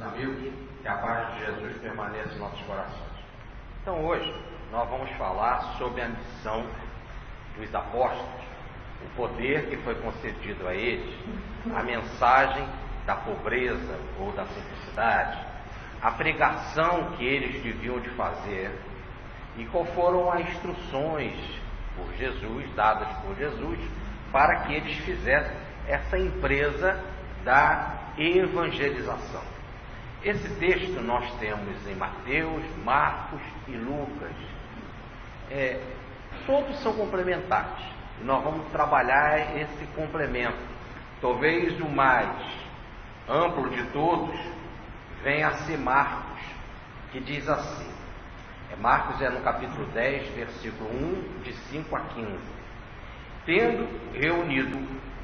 meus amigos, que a paz de Jesus permaneça em nossos corações. Então hoje nós vamos falar sobre a missão dos apóstolos, o poder que foi concedido a eles, a mensagem da pobreza ou da simplicidade, a pregação que eles deviam de fazer e qual foram as instruções por Jesus, dadas por Jesus, para que eles fizessem essa empresa da evangelização. Esse texto nós temos em Mateus, Marcos e Lucas. Todos são complementares e nós vamos trabalhar esse complemento. Talvez o mais amplo de todos venha a ser Marcos, que diz assim, Marcos no capítulo 10, versículo 1, de 5 a 15. Tendo reunido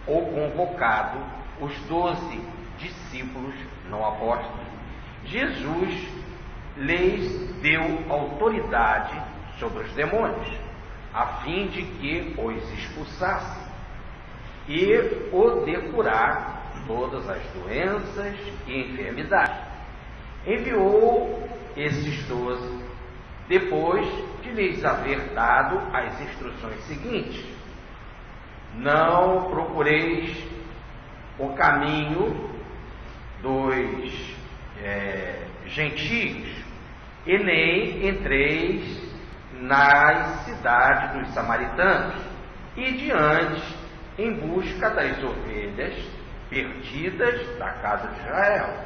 ou convocado os 12 discípulos não apóstolos, Jesus lhes deu autoridade sobre os demônios, a fim de que os expulsassem e o de curar todas as doenças e enfermidades. Enviou esses 12 depois de lhes haver dado as instruções seguintes: não procureis o caminho dos gentios e nem entreis nas cidades dos samaritanos, e diante em busca das ovelhas perdidas da casa de Israel.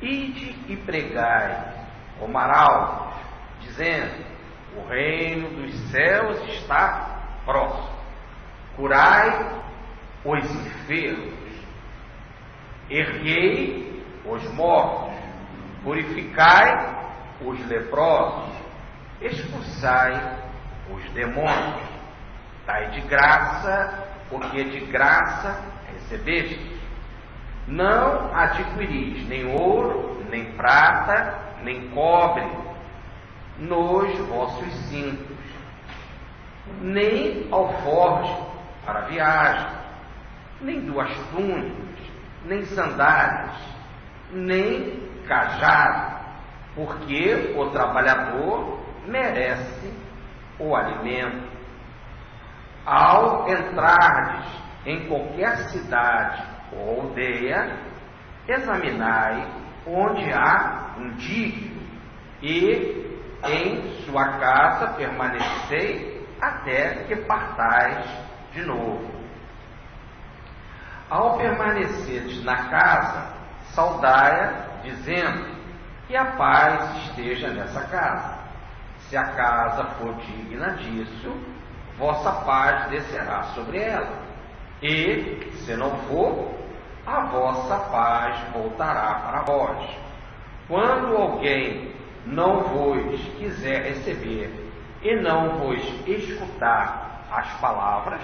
Ide e pregai como arautos, dizendo: o reino dos céus está próximo. Curai os enfermos, erguei os mortos, purificai os leprosos, expulsai os demônios, dai de graça o que de graça recebeste. Não adquiris nem ouro, nem prata, nem cobre nos vossos cintos, nem alforje para viagem, nem duas túnicas, nem sandálias, nem cajado, porque o trabalhador merece o alimento. Ao entrardes em qualquer cidade ou aldeia, examinai onde há um digno, e em sua casa permanecei até que partais de novo. Ao permaneceres na casa, saudai-a, dizendo: que a paz esteja nessa casa. Se a casa for digna disso, vossa paz descerá sobre ela, e, se não for, a vossa paz voltará para vós. Quando alguém não vos quiser receber e não vos escutar as palavras,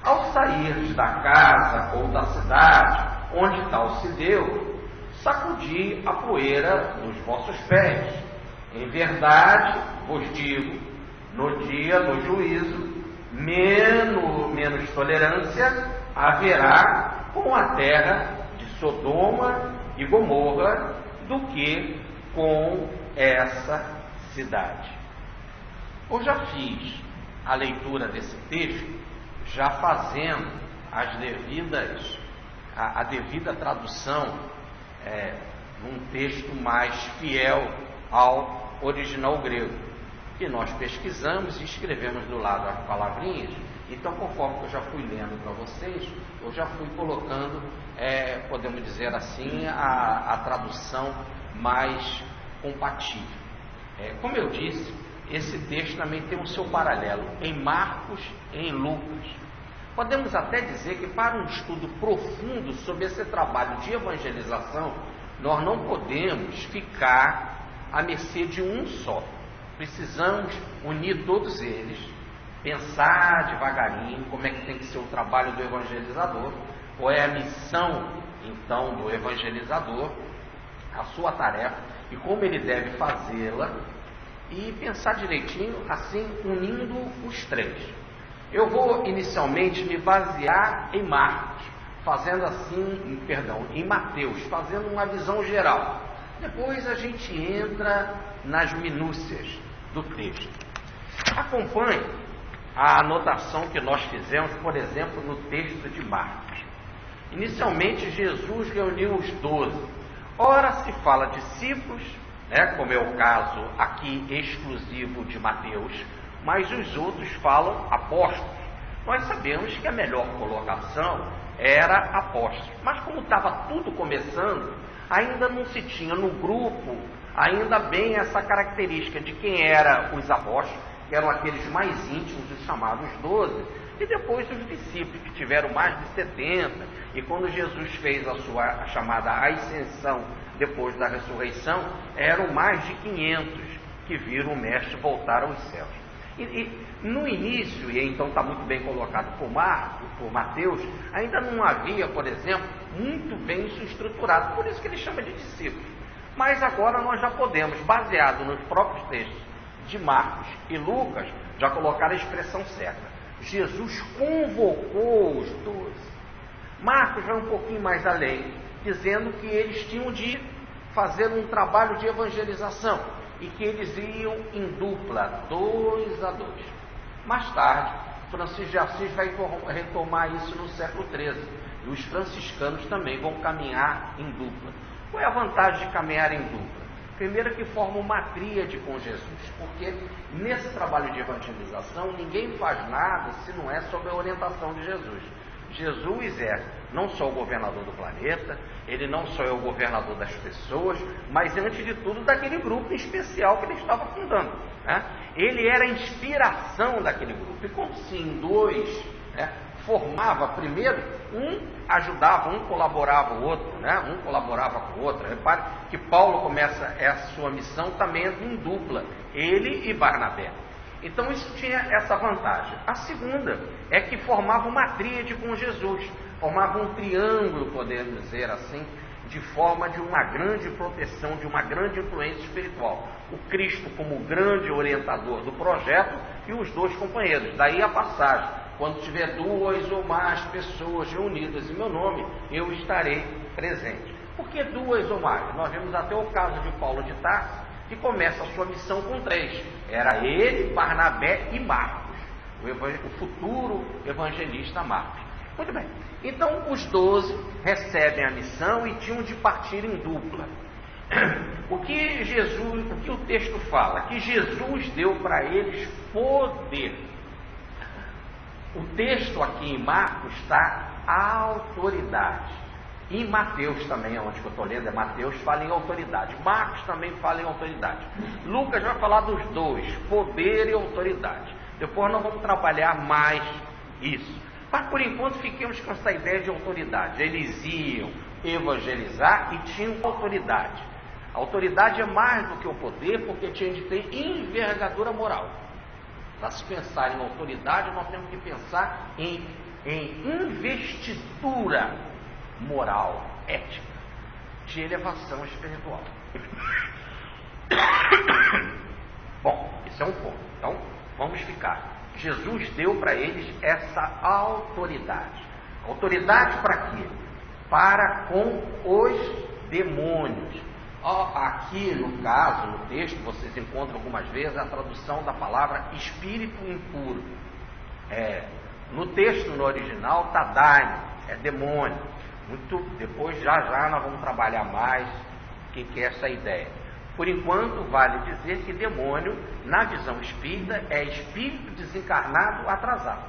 ao sairdes da casa ou da cidade onde tal se deu, sacudi a poeira dos vossos pés. Em verdade vos digo, no dia do juízo, menos tolerância haverá com a terra de Sodoma e Gomorra do que com essa cidade. Eu já fiz a leitura desse texto, já fazendo a devida tradução num texto mais fiel ao original grego, que nós pesquisamos e escrevemos do lado as palavrinhas. Então, conforme eu já fui lendo para vocês, eu já fui colocando, podemos dizer assim, a tradução mais compatível. Como eu disse, esse texto também tem o seu paralelo em Marcos e em Lucas. Podemos até dizer que para um estudo profundo sobre esse trabalho de evangelização, nós não podemos ficar à mercê de um só. Precisamos unir todos eles, pensar devagarinho como é que tem que ser o trabalho do evangelizador, qual é a missão, então, do evangelizador, a sua tarefa e como ele deve fazê-la, e pensar direitinho, assim, unindo os três. Eu vou inicialmente me basear em Marcos, em Mateus, fazendo uma visão geral. Depois a gente entra nas minúcias do texto. Acompanhe a anotação que nós fizemos, por exemplo, no texto de Marcos. Inicialmente, Jesus reuniu os 12. Ora se fala discípulos, como é o caso aqui exclusivo de Mateus, mas os outros falam apóstolos. Nós sabemos que a melhor colocação era apóstolos, mas como estava tudo começando, ainda não se tinha no grupo ainda bem essa característica de quem eram os apóstolos, que eram aqueles mais íntimos, os chamados 12, e depois os discípulos, que tiveram mais de 70, e quando Jesus fez a sua chamada ascensão, depois da ressurreição, eram mais de 500 que viram o Mestre voltar aos céus. E no início, e então está muito bem colocado por Mateus, ainda não havia, por exemplo, muito bem isso estruturado, por isso que ele chama de discípulos. Mas agora nós já podemos, baseado nos próprios textos de Marcos e Lucas, já colocar a expressão certa. Jesus convocou os 12. Marcos vai um pouquinho mais além, dizendo que eles tinham de fazer um trabalho de evangelização e que eles iam em dupla, 2 a 2. Mais tarde, Francisco de Assis vai retomar isso no século XIII, e os franciscanos também vão caminhar em dupla. Qual é a vantagem de caminhar em dupla? Primeiro, que forma uma tríade com Jesus, porque nesse trabalho de evangelização ninguém faz nada se não é sob a orientação de Jesus. Jesus é não só o governador do planeta, ele não só é o governador das pessoas, mas antes de tudo daquele grupo especial que ele estava fundando, Ele era a inspiração daquele grupo, e como se em 2 formava primeiro, um ajudava, um colaborava o outro, um colaborava com o outro. Repare que Paulo começa essa sua missão também em dupla, ele e Barnabé. Então isso tinha essa vantagem. A segunda é que formava uma tríade com Jesus, formava um triângulo, podemos dizer assim, de forma de uma grande proteção, de uma grande influência espiritual. O Cristo como grande orientador do projeto e os 2 companheiros. Daí a passagem: quando tiver 2 ou mais pessoas reunidas em meu nome, eu estarei presente. Por que 2 ou mais? Nós vemos até o caso de Paulo de Tarso, que começa a sua missão com 3. Era ele, Barnabé e Marcos, o futuro evangelista Marcos. Muito bem. Então os 12 recebem a missão e tinham de partir em dupla. O que o texto fala? Que Jesus deu para eles poder. O texto aqui em Marcos está autoridade. Em Mateus também, onde eu estou lendo, Mateus fala em autoridade. Marcos também fala em autoridade. Lucas vai falar dos 2, poder e autoridade. Depois nós vamos trabalhar mais isso. Mas por enquanto fiquemos com essa ideia de autoridade. Eles iam evangelizar e tinham autoridade. A autoridade é mais do que o poder, porque tinha de ter envergadura moral. Para se pensar em autoridade, nós temos que pensar em investidura moral, ética, de elevação espiritual. Bom, esse é um ponto. Então, vamos ficar. Jesus deu para eles essa autoridade. Autoridade para quê? Para com os demônios. Aqui, no caso, no texto, vocês encontram algumas vezes a tradução da palavra espírito impuro. No texto, no original, está daimon, é demônio. Depois, já nós vamos trabalhar mais o que é essa ideia. Por enquanto, vale dizer que demônio, na visão espírita, é espírito desencarnado atrasado.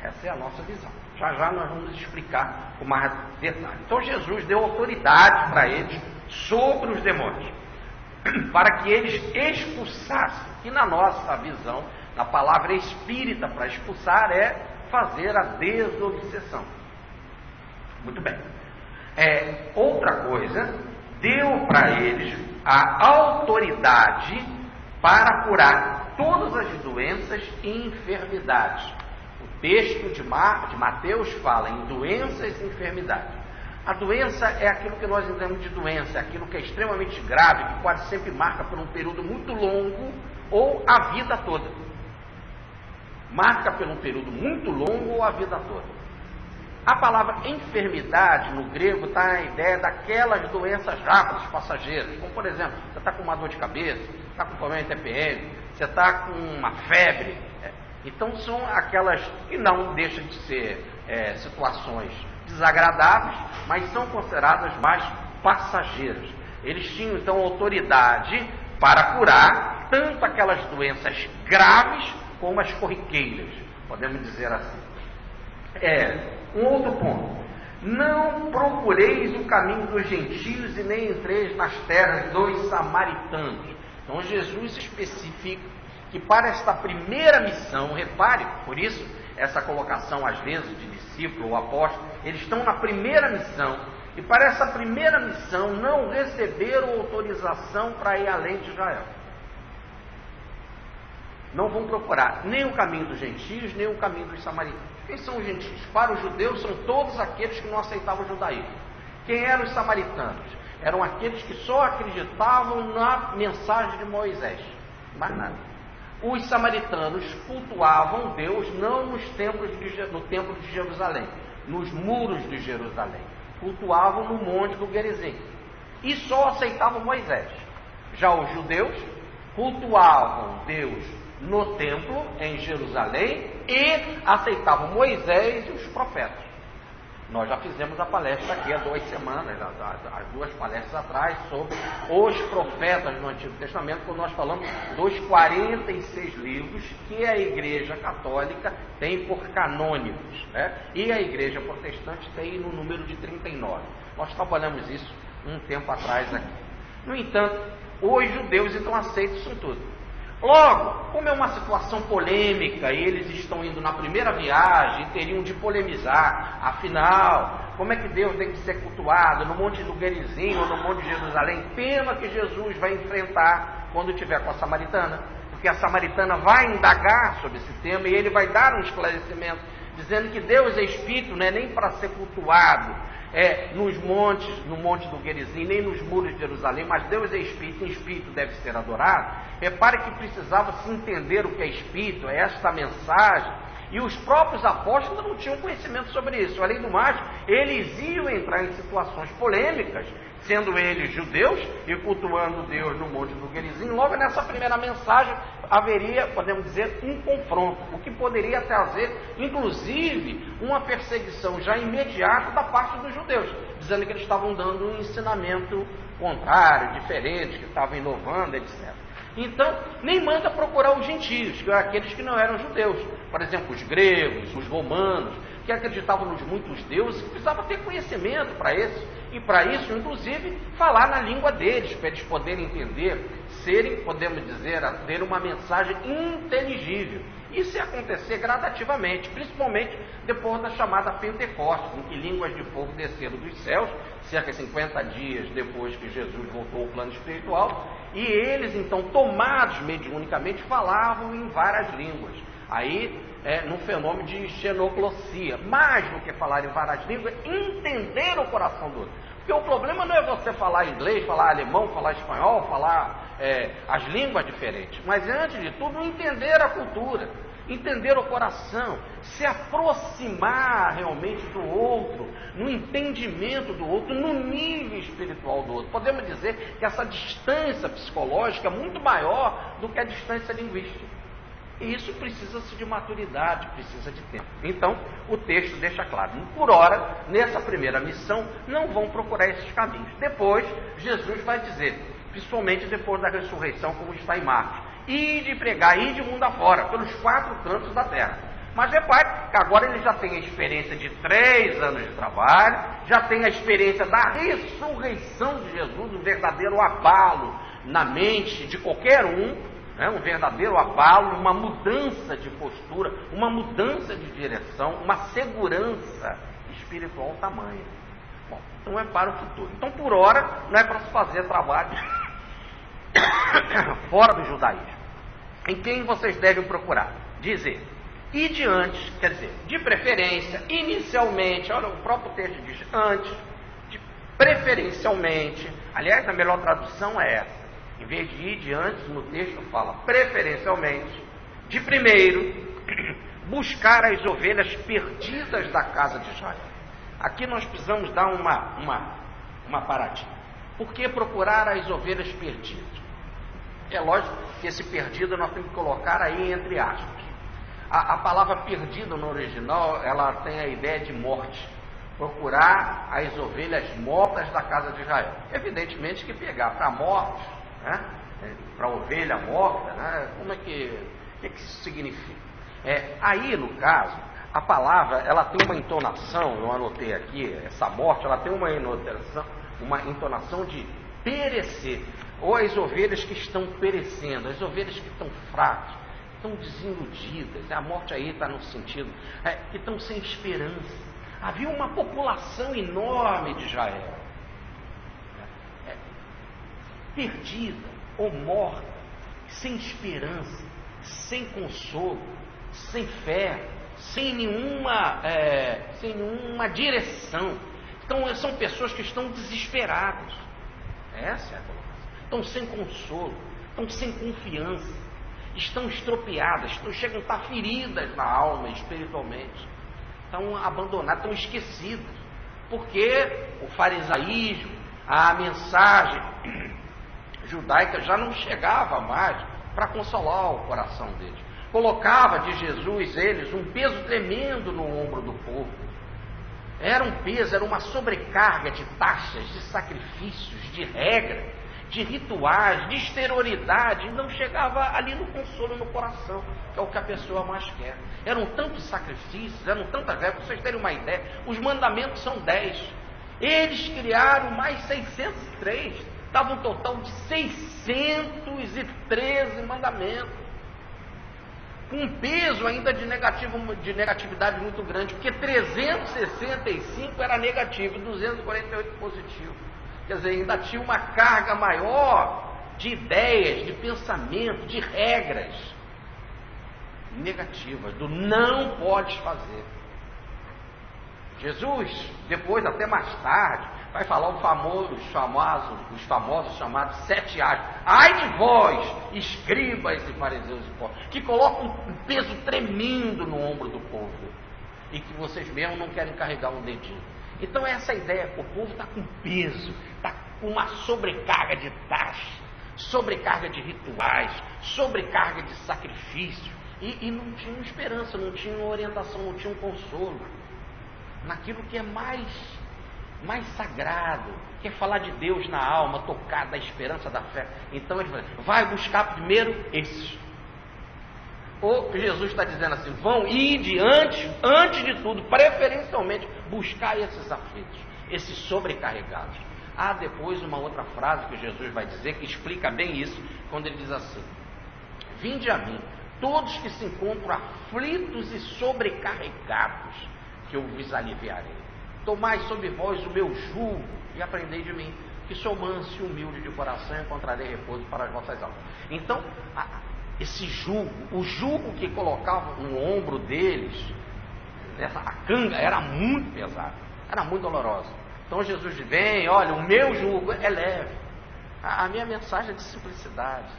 Essa é a nossa visão. Já nós vamos explicar com mais detalhe. Então Jesus deu autoridade para eles sobre os demônios, para que eles expulsassem. E na nossa visão, na palavra espírita, para expulsar é fazer a desobsessão. Muito bem. Outra coisa, deu para eles a autoridade para curar todas as doenças e enfermidades. O texto de Mateus fala em doenças e enfermidades. A doença é aquilo que nós entendemos de doença, é aquilo que é extremamente grave, que quase sempre marca por um período muito longo ou a vida toda. Marca por um período muito longo ou a vida toda. A palavra enfermidade no grego está a ideia daquelas doenças rápidas, passageiras, como por exemplo, você está com uma dor de cabeça, está com problema de TPM, você está com uma febre. Então são aquelas que não deixam de ser situações desagradáveis, mas são consideradas mais passageiras. Eles tinham então autoridade para curar tanto aquelas doenças graves como as corriqueiras, podemos dizer assim. Um outro ponto: não procureis o caminho dos gentios e nem entreis nas terras dos samaritanos. Então Jesus especifica que para esta primeira missão, repare, por isso essa colocação às vezes de discípulo ou apóstolo, eles estão na primeira missão, e para essa primeira missão não receberam autorização para ir além de Israel. Não vão procurar nem o caminho dos gentios, nem o caminho dos samaritanos. Quem são os gentios? Para os judeus são todos aqueles que não aceitavam o judaísmo. Quem eram os samaritanos? Eram aqueles que só acreditavam na mensagem de Moisés, mais nada. Os samaritanos cultuavam Deus não no templo de Jerusalém, nos muros de Jerusalém. Cultuavam no monte do Gerizim e só aceitavam Moisés. Já os judeus cultuavam Deus no templo em Jerusalém e aceitavam Moisés e os profetas. Nós já fizemos a palestra aqui há 2 semanas, as 2 palestras atrás, sobre os profetas no Antigo Testamento, quando nós falamos dos 46 livros que a Igreja Católica tem por canônicos, e a Igreja Protestante tem no número de 39. Nós trabalhamos isso um tempo atrás aqui. No entanto, os judeus então aceitam isso tudo. Logo, como é uma situação polêmica e eles estão indo na primeira viagem e teriam de polemizar, afinal, como é que Deus tem que ser cultuado no Monte do Gerizim ou no Monte de Jerusalém? Pena que Jesus vai enfrentar quando estiver com a samaritana, porque a samaritana vai indagar sobre esse tema e ele vai dar um esclarecimento, dizendo que Deus é Espírito, não é nem para ser cultuado nos montes, no Monte do Gerizim, nem nos muros de Jerusalém, mas Deus é Espírito, e Espírito deve ser adorado. Repare que precisava se entender o que é Espírito, esta mensagem, e os próprios apóstolos não tinham conhecimento sobre isso. Além do mais, eles iam entrar em situações polêmicas, sendo eles judeus e cultuando Deus no Monte do Gerizim. Logo nessa primeira mensagem haveria, podemos dizer, um confronto, o que poderia trazer, inclusive, uma perseguição já imediata da parte dos judeus, dizendo que eles estavam dando um ensinamento contrário, diferente, que estavam inovando, etc. Então, nem manda procurar os gentios, que eram aqueles que não eram judeus. Por exemplo, os gregos, os romanos, que acreditavam nos muitos deuses, que precisava ter conhecimento para isso, e para isso, inclusive, falar na língua deles, para eles poderem entender, serem, podemos dizer, ter uma mensagem inteligível. Isso ia acontecer gradativamente, principalmente depois da chamada Pentecostes, em que línguas de fogo desceram dos céus, cerca de 50 dias depois que Jesus voltou ao plano espiritual, e eles, então, tomados mediunicamente, falavam em várias línguas. Aí, no fenômeno de xenoglossia, mais do que falar em várias línguas, entender o coração do outro. Porque o problema não é você falar inglês, falar alemão, falar espanhol, falar as línguas diferentes, mas antes de tudo entender a cultura, entender o coração, se aproximar realmente do outro, no entendimento do outro, no nível espiritual do outro. Podemos dizer que essa distância psicológica é muito maior do que a distância linguística. E isso precisa-se de maturidade, precisa de tempo. Então, o texto deixa claro, por ora, nessa primeira missão, não vão procurar esses caminhos. Depois, Jesus vai dizer, principalmente depois da ressurreição, como está em Marcos, ide pregar, ide mundo afora, pelos 4 cantos da terra. Mas repare que agora ele já tem a experiência de 3 anos de trabalho, já tem a experiência da ressurreição de Jesus, um verdadeiro abalo na mente de qualquer um, um verdadeiro abalo, uma mudança de postura, uma mudança de direção, uma segurança espiritual tamanha. Bom, então é para o futuro. Então, por hora, não é para se fazer trabalho fora do judaísmo. Em quem vocês devem procurar? Dizer, e de antes, quer dizer, de preferência, inicialmente, olha, o próprio texto diz antes, de preferencialmente, aliás, a melhor tradução é essa. Em vez de ir de antes, no texto fala preferencialmente, de primeiro, buscar as ovelhas perdidas da casa de Israel. Aqui nós precisamos dar uma paradinha. Por que procurar as ovelhas perdidas? É lógico que esse perdido nós temos que colocar aí entre aspas. A palavra perdido no original, ela tem a ideia de morte. Procurar as ovelhas mortas da casa de Israel. Evidentemente que pegar para morte, né? Para ovelha morta, né? Como é que isso significa? Aí, no caso, a palavra, ela tem uma entonação, eu anotei aqui, essa morte, ela tem uma entonação de perecer, ou as ovelhas que estão perecendo, as ovelhas que estão fracas, estão desiludidas, a morte aí está no sentido, que estão sem esperança. Havia uma população enorme de Israel, perdida ou morta, sem esperança, sem consolo, sem fé, sem nenhuma direção. Então são pessoas que estão desesperadas. Essa é a colocação. Estão sem consolo, estão sem confiança, estão estropiadas, chegam a estar feridas na alma espiritualmente, estão abandonadas, estão esquecidas, porque o farisaísmo, a mensagem judaica já não chegava mais para consolar o coração deles. Colocava de Jesus eles um peso tremendo no ombro do povo. Era um peso, era uma sobrecarga de taxas, de sacrifícios, de regras, de rituais, de exterioridade. Não chegava ali no consolo no coração, que é o que a pessoa mais quer. Eram tantos sacrifícios, eram tantas regras. Para vocês terem uma ideia, os mandamentos são 10. Eles criaram mais 603. Dava um total de 613 mandamentos. Com um peso ainda de negatividade muito grande, porque 365 era negativo e 248 positivo. Quer dizer, ainda tinha uma carga maior de ideias, de pensamento, de regras negativas, do não podes fazer. Jesus, depois, até mais tarde, vai falar os famosos chamados 7 A's. Ai de vós, escribas e fariseus que colocam um peso tremendo no ombro do povo e que vocês mesmo não querem carregar um dedinho. Então essa ideia, o povo está com peso, está com uma sobrecarga de taxa, sobrecarga de rituais, sobrecarga de sacrifício e não tinham esperança, não tinham orientação, não tinham consolo naquilo que é mais sagrado, que é falar de Deus na alma, tocar da esperança, da fé. Então ele vai buscar primeiro esses. Ou Jesus está dizendo assim, vão ir antes de tudo, preferencialmente, buscar esses aflitos, esses sobrecarregados. Há depois uma outra frase que Jesus vai dizer, que explica bem isso, quando ele diz assim, vinde a mim, todos que se encontram aflitos e sobrecarregados, que eu vos aliviarei. Tomai sobre vós o meu jugo e aprendei de mim, que sou manso e humilde de coração, e encontrarei repouso para as vossas almas. Então, esse jugo, o jugo que colocava no ombro deles, a canga era muito pesada, era muito dolorosa. Então Jesus diz, vem, olha, o meu jugo é leve. A minha mensagem é de simplicidade,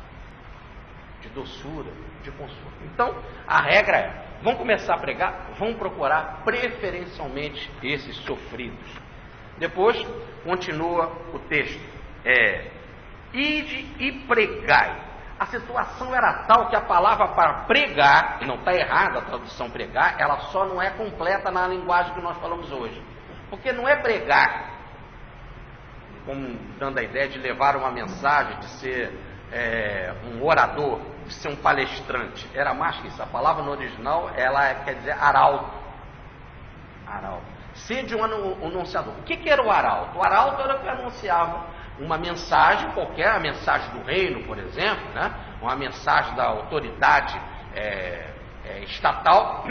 de doçura, de consolo. Então, a regra é, vão começar a pregar, vão procurar preferencialmente esses sofridos. Depois, continua o texto, ide e pregai. A situação era tal que a palavra para pregar, e não está errada a tradução pregar, ela só não é completa na linguagem que nós falamos hoje. Porque não é pregar, como dando a ideia de levar uma mensagem, de ser um orador, de ser um palestrante. Era mais que isso. A palavra no original, ela quer dizer arauto. Arauto. Ser de um anunciador. O que era o arauto? O arauto era o que anunciava uma mensagem qualquer, a mensagem do reino, por exemplo, né? Uma mensagem da autoridade estatal,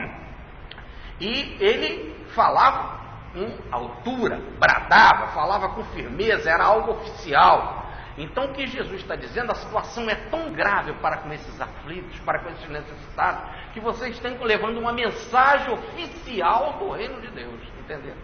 e ele falava com altura, bradava, falava com firmeza, era algo oficial. Então o que Jesus está dizendo, a situação é tão grave para com esses aflitos, para com esses necessitados, que vocês estão levando uma mensagem oficial do reino de Deus, entendeu?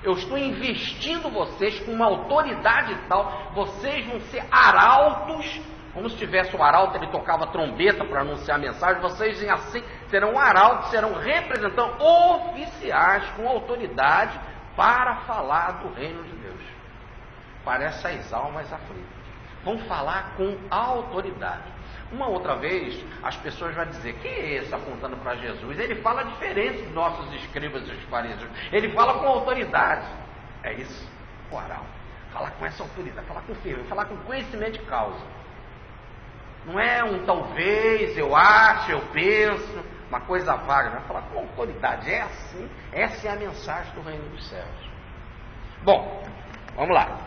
Eu estou investindo vocês com uma autoridade tal, vocês vão ser arautos, como se tivesse o arauto, ele tocava trombeta para anunciar a mensagem, vocês assim serão arautos, serão representantes oficiais com autoridade para falar do reino de Deus para essas almas aflitas. Vão falar com autoridade. Uma outra vez, as pessoas vão dizer: que é esse apontando para Jesus? Ele fala diferente dos nossos escribas e os fariseus. Ele fala com autoridade. É isso, o oral. Falar com essa autoridade, falar com firmeza, falar com conhecimento de causa. Não é um talvez, eu acho, eu penso, uma coisa vaga. Vai falar com autoridade. É assim, essa é a mensagem do reino dos céus. Bom, vamos lá.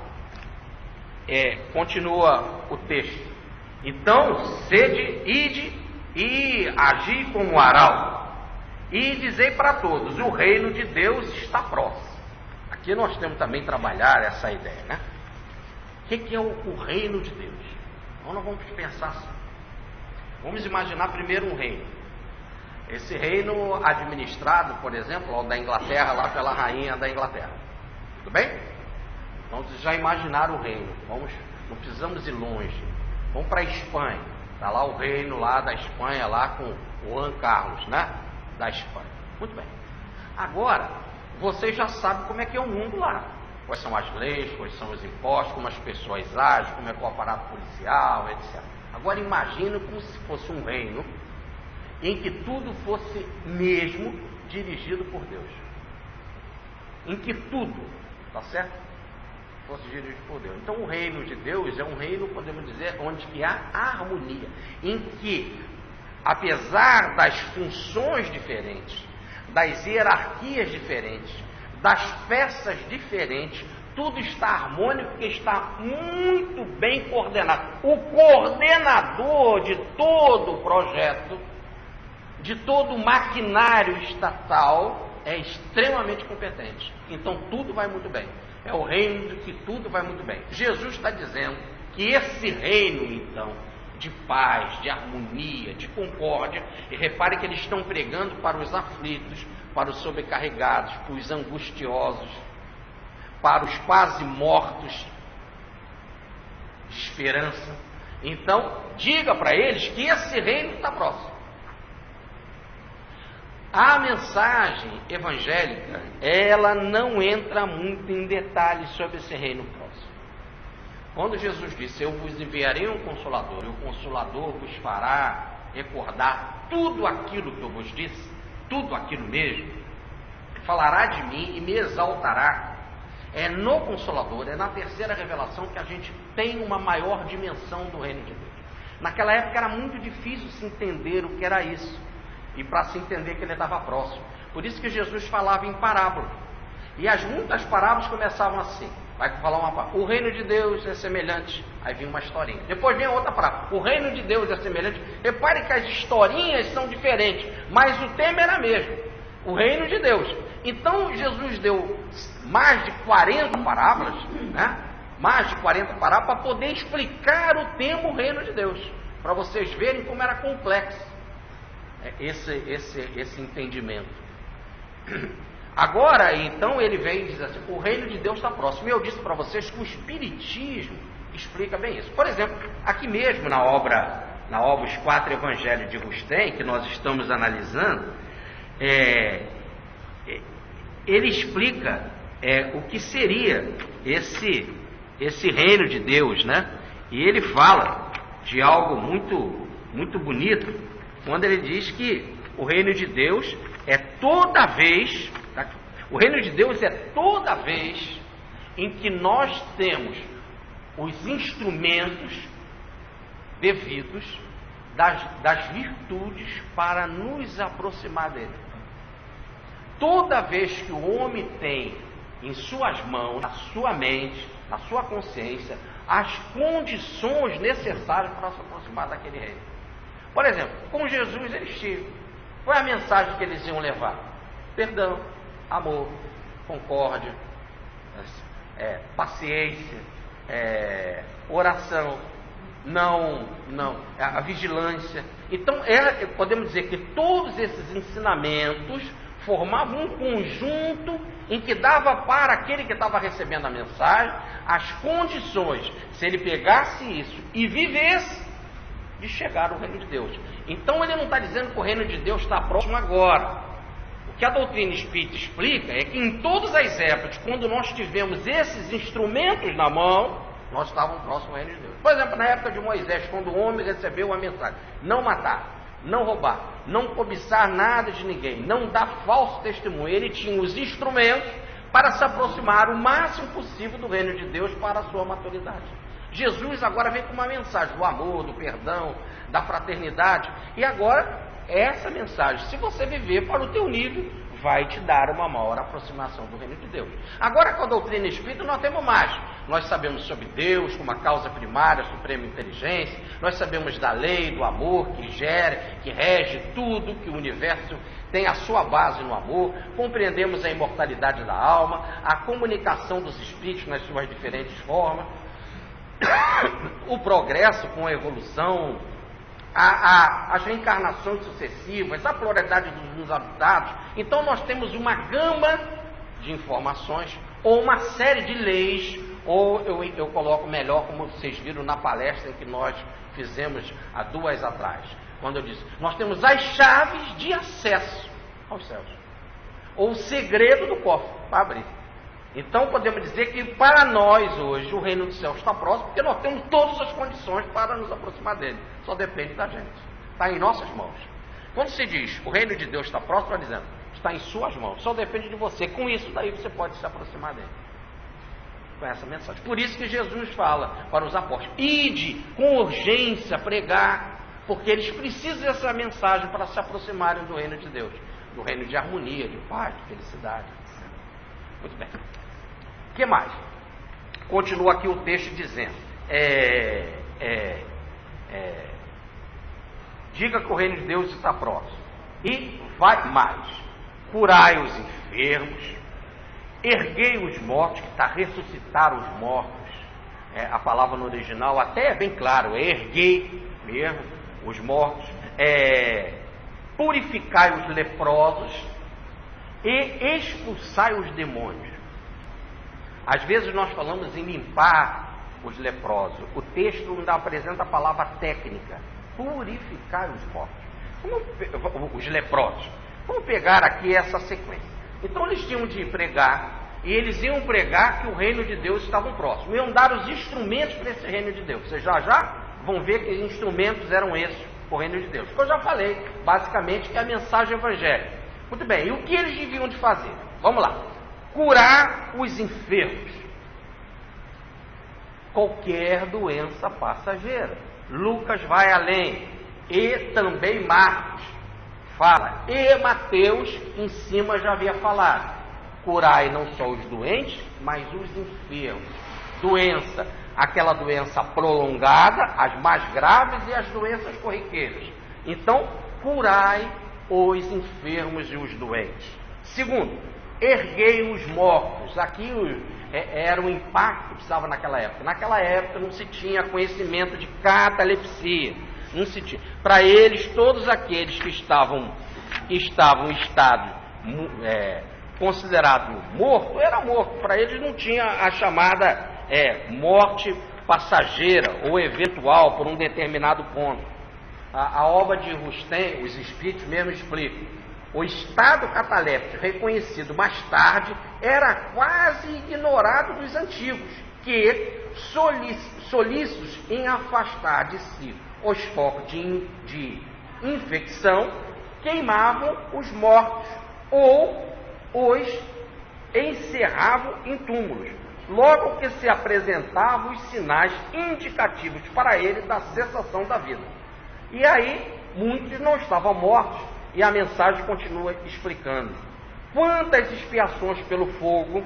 Continua o texto. Então, sede, ide e agi como arauto, e dizei para todos: o reino de Deus está próximo. Aqui nós temos também trabalhar essa ideia, né? O que é o reino de Deus? Então nós vamos pensar assim. Vamos imaginar primeiro um reino. Esse reino administrado, por exemplo, da Inglaterra, lá pela rainha da Inglaterra. Tudo bem? Então vocês já imaginaram o reino. Não precisamos ir longe. Vamos para a Espanha. Está lá o reino lá da Espanha, lá com o Juan Carlos, né? Da Espanha. Muito bem. Agora, vocês já sabem como é que é o mundo lá. Quais são as leis, quais são os impostos, como as pessoas agem, como é que é o aparato policial, etc. Agora imagina como se fosse um reino em que tudo fosse mesmo dirigido por Deus. Em que tudo, tá certo? Fosse dirigido por Deus. Então o reino de Deus é um reino, podemos dizer, onde que há harmonia, em que, apesar das funções diferentes, das hierarquias diferentes, das peças diferentes, tudo está harmônico, porque está muito bem coordenado. O coordenador de todo o projeto, de todo o maquinário estatal, é extremamente competente. Então tudo vai muito bem. É o reino de que tudo vai muito bem. Jesus está dizendo que esse reino, então, de paz, de harmonia, de concórdia, e repare que eles estão pregando para os aflitos, para os sobrecarregados, para os angustiosos, para os quase mortos de esperança. Então, diga para eles que esse reino está próximo. A mensagem evangélica, ela não entra muito em detalhes sobre esse reino próximo. Quando Jesus disse: eu vos enviarei um Consolador, e o Consolador vos fará recordar tudo aquilo que eu vos disse, tudo aquilo mesmo, falará de mim e me exaltará. É no Consolador, é na terceira revelação que a gente tem uma maior dimensão do reino de Deus. Naquela época era muito difícil se entender o que era isso, e para se entender que ele estava próximo. Por isso que Jesus falava em parábola. E muitas parábolas começavam assim. Vai falar uma parábola: o reino de Deus é semelhante. Aí vinha uma historinha. Depois vem outra parábola: o reino de Deus é semelhante. Repare que as historinhas são diferentes, mas o tema era mesmo: o reino de Deus. Então Jesus deu mais de 40 parábolas, né? Mais de 40 parábolas para poder explicar o tema o reino de Deus, para vocês verem como era complexo esse entendimento. Agora, então, ele vem e diz assim: o reino de Deus está próximo. E eu disse para vocês que o Espiritismo explica bem isso. Por exemplo, aqui mesmo na obra Os Quatro Evangelhos de Rustem, que nós estamos analisando, ele explica o que seria esse reino de Deus, né? E ele fala de algo muito bonito, quando ele diz que o reino de Deus é toda vez, o reino de Deus é toda vez em que nós temos os instrumentos devidos das virtudes para nos aproximar dele. Toda vez que o homem tem em suas mãos, na sua mente, na sua consciência, as condições necessárias para se aproximar daquele reino. Por exemplo, com Jesus eles tinham. Qual é a mensagem que eles iam levar? Perdão, amor, concórdia, paciência, oração, a vigilância. Então, podemos dizer que todos esses ensinamentos formavam um conjunto em que dava para aquele que estava recebendo a mensagem as condições, se ele pegasse isso e vivesse, de chegar ao reino de Deus. Então ele não está dizendo que o reino de Deus está próximo agora. O que a doutrina espírita explica é que em todas as épocas, quando nós tivemos esses instrumentos na mão, nós estávamos próximos ao reino de Deus. Por exemplo, na época de Moisés, quando o homem recebeu a mensagem: não matar, não roubar, não cobiçar nada de ninguém, não dar falso testemunho, ele tinha os instrumentos para se aproximar o máximo possível do reino de Deus para a sua maturidade. Jesus agora vem com uma mensagem do amor, do perdão, da fraternidade, e agora essa mensagem, se você viver para o teu nível, vai te dar uma maior aproximação do reino de Deus. Agora, com a doutrina espírita, nós temos mais. Nós sabemos sobre Deus como a causa primária, a suprema inteligência. Nós sabemos da lei, do amor que gera, que rege tudo, que o universo tem a sua base no amor. Compreendemos a imortalidade da alma, a comunicação dos espíritos nas suas diferentes formas, o progresso com a evolução, as reencarnações sucessivas, a pluralidade dos habitados. Então nós temos uma gama de informações, ou uma série de leis, ou eu coloco melhor, como vocês viram na palestra que nós fizemos há 2 atrás, quando eu disse, nós temos as chaves de acesso aos céus, ou o segredo do cofre para abrir. Então podemos dizer que para nós hoje o reino do céu está próximo, porque nós temos todas as condições para nos aproximar dele. Só depende da gente. Está em nossas mãos. Quando se diz o reino de Deus está próximo, está dizendo, está em suas mãos. Só depende de você. Com isso daí você pode se aproximar dele. Com essa mensagem. Por isso que Jesus fala para os apóstolos: ide com urgência pregar, porque eles precisam dessa mensagem para se aproximarem do reino de Deus, do reino de harmonia, de paz, de felicidade. Muito bem. O que mais? Continua aqui o texto dizendo: diga que o reino de Deus está próximo. E vai mais: curai os enfermos, erguei os mortos, que está ressuscitar os mortos. A palavra no original até é bem claro, é erguei mesmo os mortos, purificai os leprosos e expulsai os demônios. Às vezes nós falamos em limpar os leprosos. O texto ainda apresenta a palavra técnica: purificar os mortos, os leprosos. Vamos pegar aqui essa sequência. Então eles tinham de pregar, e eles iam pregar que o reino de Deus estava próximo. Iam dar os instrumentos para esse reino de Deus. Vocês já vão ver que instrumentos eram esses para o reino de Deus. Eu já falei, basicamente, que é a mensagem evangélica. Muito bem, e o que eles deviam de fazer? Vamos lá. Curar os enfermos. Qualquer doença passageira. Lucas vai além. E também Marcos fala. E Mateus em cima já havia falado. Curai não só os doentes, mas os enfermos. Doença, aquela doença prolongada, as mais graves e as doenças corriqueiras. Então, curai os enfermos e os doentes. Segundo, erguei os mortos. Aqui era um impacto que precisava naquela época. Naquela época não se tinha conhecimento de catalepsia. Não se tinha. Para eles, todos aqueles que estavam em estado considerado morto, era morto. Para eles não tinha a chamada morte passageira ou eventual por um determinado ponto. A obra de Rustem, os espíritos mesmo explicam. O estado cataléptico, reconhecido mais tarde, era quase ignorado dos antigos, que, solícitos em afastar de si os focos de infecção, queimavam os mortos ou os encerravam em túmulos, logo que se apresentavam os sinais indicativos para ele da cessação da vida. E aí, muitos não estavam mortos, e a mensagem continua explicando. Quantas expiações pelo fogo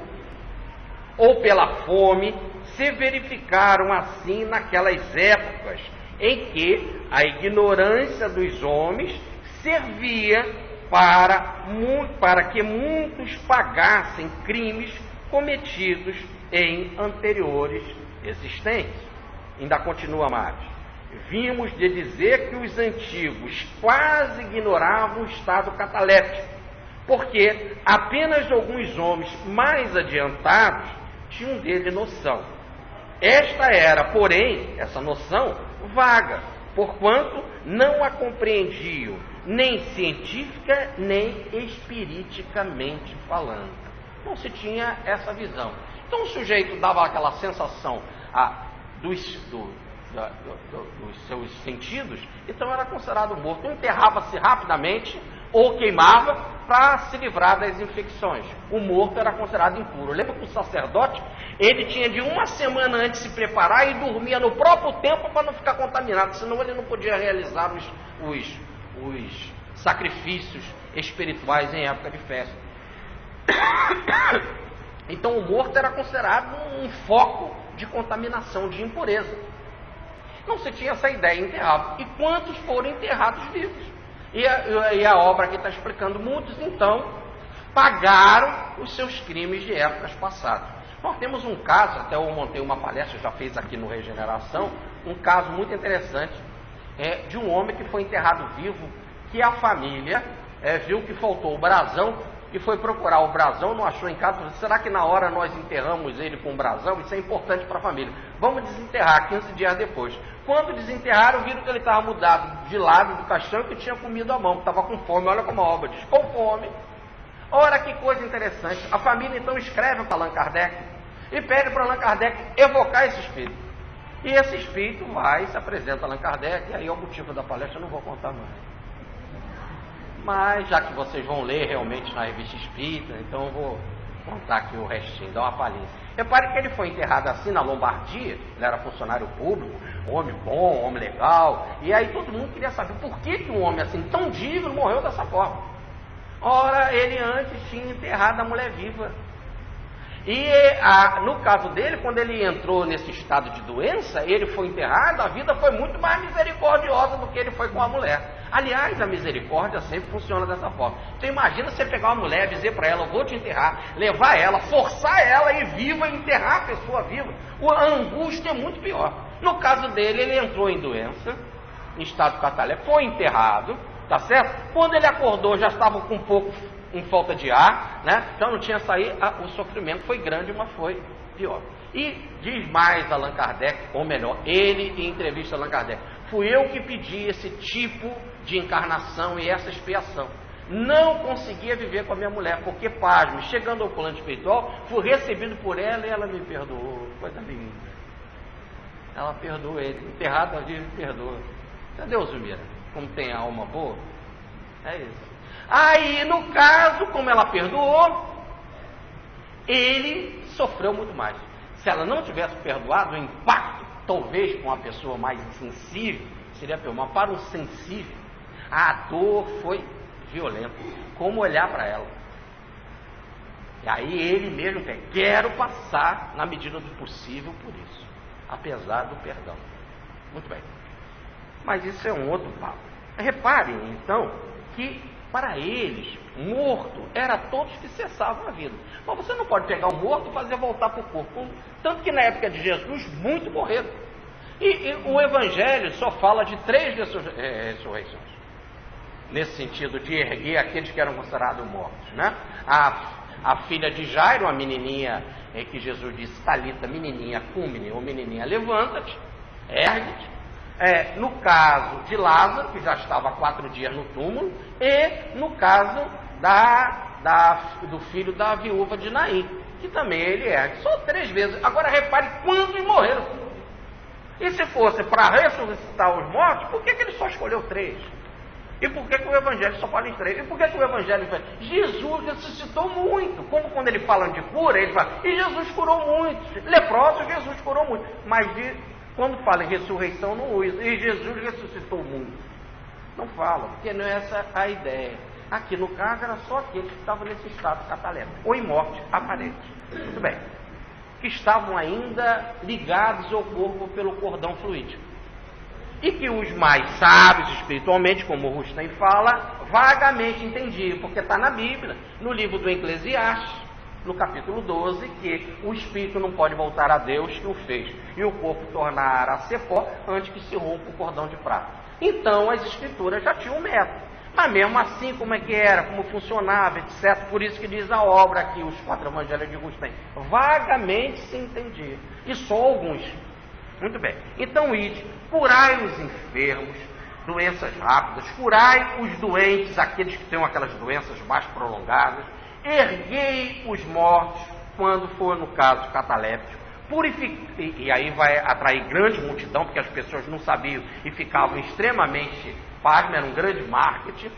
ou pela fome se verificaram assim naquelas épocas em que a ignorância dos homens servia para que muitos pagassem crimes cometidos em anteriores existências. Ainda continua mais. Vimos de dizer que os antigos quase ignoravam o estado cataléptico, porque apenas alguns homens mais adiantados tinham dele noção. Esta era, porém, essa noção vaga, porquanto não a compreendiam, nem científica, nem espiriticamente falando. Não se tinha essa visão. Então o sujeito dava aquela sensação dos seus sentidos, então era considerado morto. Enterrava-se rapidamente ou queimava para se livrar das infecções. O morto era considerado impuro. Lembra que o sacerdote, ele tinha de uma semana antes se preparar e dormia no próprio templo para não ficar contaminado, senão ele não podia realizar os sacrifícios espirituais em época de festa. Então o morto era considerado um foco de contaminação, de impureza. Não se tinha essa ideia, enterrado. E quantos foram enterrados vivos? E a obra aqui está explicando, muitos então pagaram os seus crimes de épocas passadas. Nós temos um caso, até eu montei uma palestra, já fiz aqui no Regeneração, um caso muito interessante, de um homem que foi enterrado vivo, que a família viu que faltou o brasão e foi procurar o brasão, não achou em casa. Será que na hora nós enterramos ele com o brasão? Isso é importante para a família. Vamos desenterrar 15 dias depois. Quando desenterraram, viram que ele estava mudado de lado do caixão e que tinha comido a mão, que estava com fome. Olha como a obra diz, com fome. Ora, que coisa interessante. A família então escreve para Allan Kardec e pede para Allan Kardec evocar esse espírito. E esse espírito vai, se apresenta a Allan Kardec, e aí é o motivo da palestra, eu não vou contar mais. Mas já que vocês vão ler realmente na revista espírita, então eu vou contar aqui o restinho, dar uma palhinha. Repare que ele foi enterrado assim na Lombardia, ele era funcionário público, homem bom, homem legal, e aí todo mundo queria saber por que um homem assim tão digno morreu dessa forma. Ora, ele antes tinha enterrado a mulher viva. E no caso dele, quando ele entrou nesse estado de doença, ele foi enterrado, a vida foi muito mais misericordiosa do que ele foi com a mulher. Aliás, a misericórdia sempre funciona dessa forma. Então imagina você pegar uma mulher, dizer para ela, eu vou te enterrar, levar ela, forçar ela e viva, enterrar a pessoa viva. A angústia é muito pior. No caso dele, ele entrou em doença, em estado catalético, foi enterrado, tá certo? Quando ele acordou, já estava com um pouco em falta de ar, né? Já não tinha saído, o sofrimento foi grande, mas foi pior. E diz mais Allan Kardec, ou melhor, ele em entrevista a Allan Kardec, fui eu que pedi esse tipo de encarnação e essa expiação. Não conseguia viver com a minha mulher, porque, pasme, chegando ao plano espiritual, fui recebido por ela e ela me perdoou. Coisa linda. Ela perdoou ele, enterrado a vida, me perdoa. Cadê o Zumira? Como tem a alma boa? É isso. Aí, no caso, como ela perdoou, ele sofreu muito mais. Se ela não tivesse perdoado, o impacto, talvez com uma pessoa mais insensível, seria pior, mas para um sensível, a dor foi violenta. Como olhar para ela? E aí ele mesmo quero passar, na medida do possível, por isso, apesar do perdão. Muito bem. Mas isso é um outro papo. Reparem, então, que para eles, morto era todos que cessavam a vida. Mas você não pode pegar o morto e fazer voltar para o corpo. Tanto que na época de Jesus, muitos morreram. E o Evangelho só fala de 3 ressurreições. Nesse sentido de erguer aqueles que eram considerados mortos, né? A filha de Jairo, a menininha que Jesus disse, Talita, menininha, cúmine, ou menininha, levanta-te, ergue-te. No caso de Lázaro, que já estava há 4 dias no túmulo, e no caso do filho da viúva de Naim, que também ele ergue. Só 3 vezes. Agora repare quantos morreram. E se fosse para ressuscitar os mortos, por que ele só escolheu 3? E por que o Evangelho só fala em 3? E por que o Evangelho fala? Jesus ressuscitou muito. Como quando ele fala de cura, ele fala, e Jesus curou muito. Leprosos, Jesus curou muito. Mas quando fala em ressurreição, não usa. E Jesus ressuscitou muito. Não fala, porque não é essa a ideia. Aqui no caso era só aqueles que estavam nesse estado catalético, ou em morte aparente. Muito bem. Que estavam ainda ligados ao corpo pelo cordão fluídico. E que os mais sábios espiritualmente, como o Rustem fala, vagamente entendiam, porque está na Bíblia, no livro do Eclesiastes, no capítulo 12, que o espírito não pode voltar a Deus que o fez, e o corpo tornar a ser pó antes que se rompa o cordão de prata. Então as escrituras já tinham um método. Mas mesmo assim, como é que era, como funcionava, etc. Por isso que diz a obra aqui, os 4 evangelhos de Rustem, vagamente se entendia. E só alguns. Muito bem. Então, ide, curai os enfermos, doenças rápidas, curai os doentes, aqueles que têm aquelas doenças mais prolongadas, erguei os mortos, quando for, no caso, cataléptico, purifique, e aí vai atrair grande multidão, porque as pessoas não sabiam e ficavam extremamente pasmas, era um grande marketing.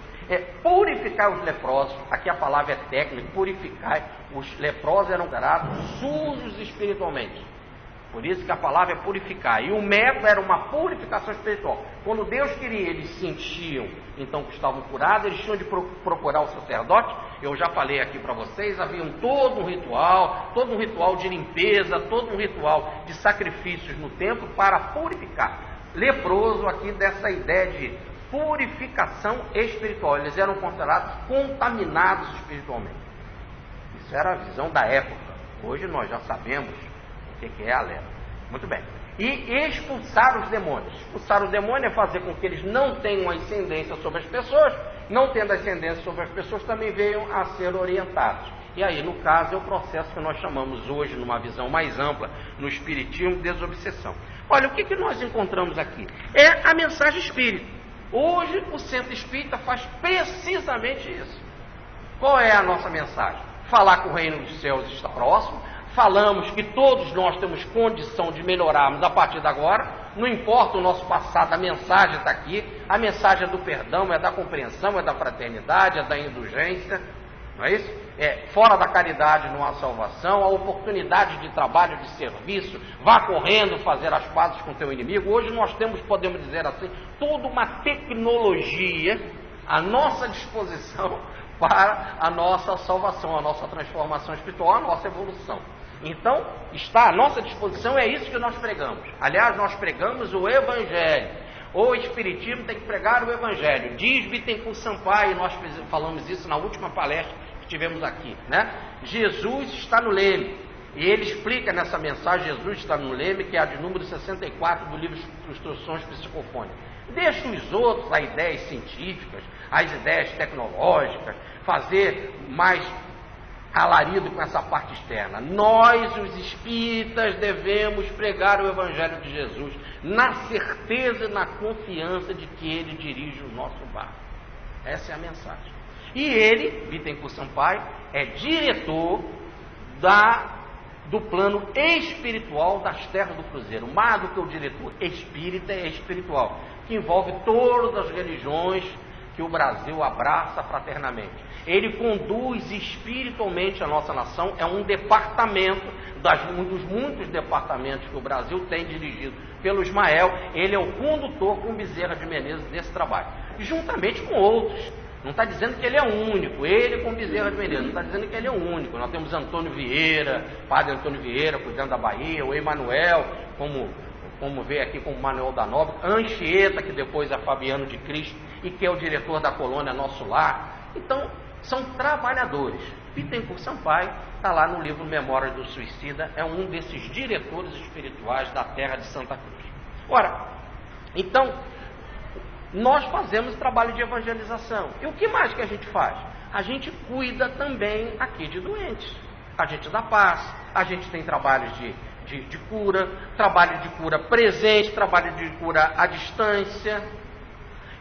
Purificar os leprosos, aqui a palavra é técnica, purificar, os leprosos eram considerados sujos espiritualmente, por isso que a palavra é purificar, e o método era uma purificação espiritual. Quando Deus queria, eles sentiam então que estavam curados, eles tinham de procurar o sacerdote. Eu já falei aqui para vocês, havia todo um ritual de limpeza, todo um ritual de sacrifícios no templo para purificar. Leproso aqui dessa ideia de purificação espiritual, eles eram considerados contaminados espiritualmente. Isso era a visão da época. Hoje nós já sabemos o que é a lepra. Muito bem. E expulsar os demônios. Expulsar o demônio é fazer com que eles não tenham ascendência sobre as pessoas, não tendo ascendência sobre as pessoas, também venham a ser orientados. E aí, no caso, é o processo que nós chamamos hoje, numa visão mais ampla, no espiritismo, desobsessão. Olha, o que nós encontramos aqui? É a mensagem espírita. Hoje, o Centro Espírita faz precisamente isso. Qual é a nossa mensagem? Falar que o reino dos céus está próximo. Falamos que todos nós temos condição de melhorarmos a partir de agora. Não importa o nosso passado, a mensagem está aqui. A mensagem é do perdão, é da compreensão, é da fraternidade, é da indulgência. Não é isso? Fora da caridade não há salvação. A oportunidade de trabalho, de serviço, vá correndo fazer as pazes com o teu inimigo. Hoje nós temos, podemos dizer assim, toda uma tecnologia à nossa disposição para a nossa salvação, a nossa transformação espiritual, a nossa evolução. Então, está à nossa disposição, é isso que nós pregamos. Aliás, nós pregamos o Evangelho. O Espiritismo tem que pregar o Evangelho. Diz Bittencourt Sampaio, nós falamos isso na última palestra que tivemos aqui, né? Jesus está no leme. E ele explica nessa mensagem, Jesus está no leme, que é a de número 64 do livro Instruções Psicofônicas. Deixa os outros, as ideias científicas, as ideias tecnológicas, fazer mais alarido com essa parte externa. Nós, os espíritas, devemos pregar o Evangelho de Jesus na certeza e na confiança de que ele dirige o nosso barco. Essa é a mensagem. E ele, Bittencourt Sampaio, é diretor do plano espiritual das terras do Cruzeiro. Mais do que o diretor espírita, é espiritual, que envolve todas as religiões que o Brasil abraça fraternamente. Ele conduz espiritualmente a nossa nação, é um departamento, um dos muitos departamentos que o Brasil tem dirigido pelo Ismael. Ele é o condutor com Bezerra de Menezes desse trabalho, juntamente com outros. Não está dizendo que ele é o único, ele com Bezerra de Menezes, não está dizendo que ele é o único. Nós temos Antônio Vieira, Padre Antônio Vieira, cuidando da Bahia, o Emanuel, como veio aqui como Manuel da Nóbrega, Anchieta, que depois é Fabiano de Cristo, e que é o diretor da colônia Nosso Lar. Então, são trabalhadores. Bittencourt Sampaio está lá no livro Memórias do Suicida, é um desses diretores espirituais da terra de Santa Cruz. Ora, então, nós fazemos trabalho de evangelização. E o que mais que a gente faz? A gente cuida também aqui de doentes. A gente dá paz, a gente tem trabalhos de cura, trabalho de cura presente, trabalho de cura à distância.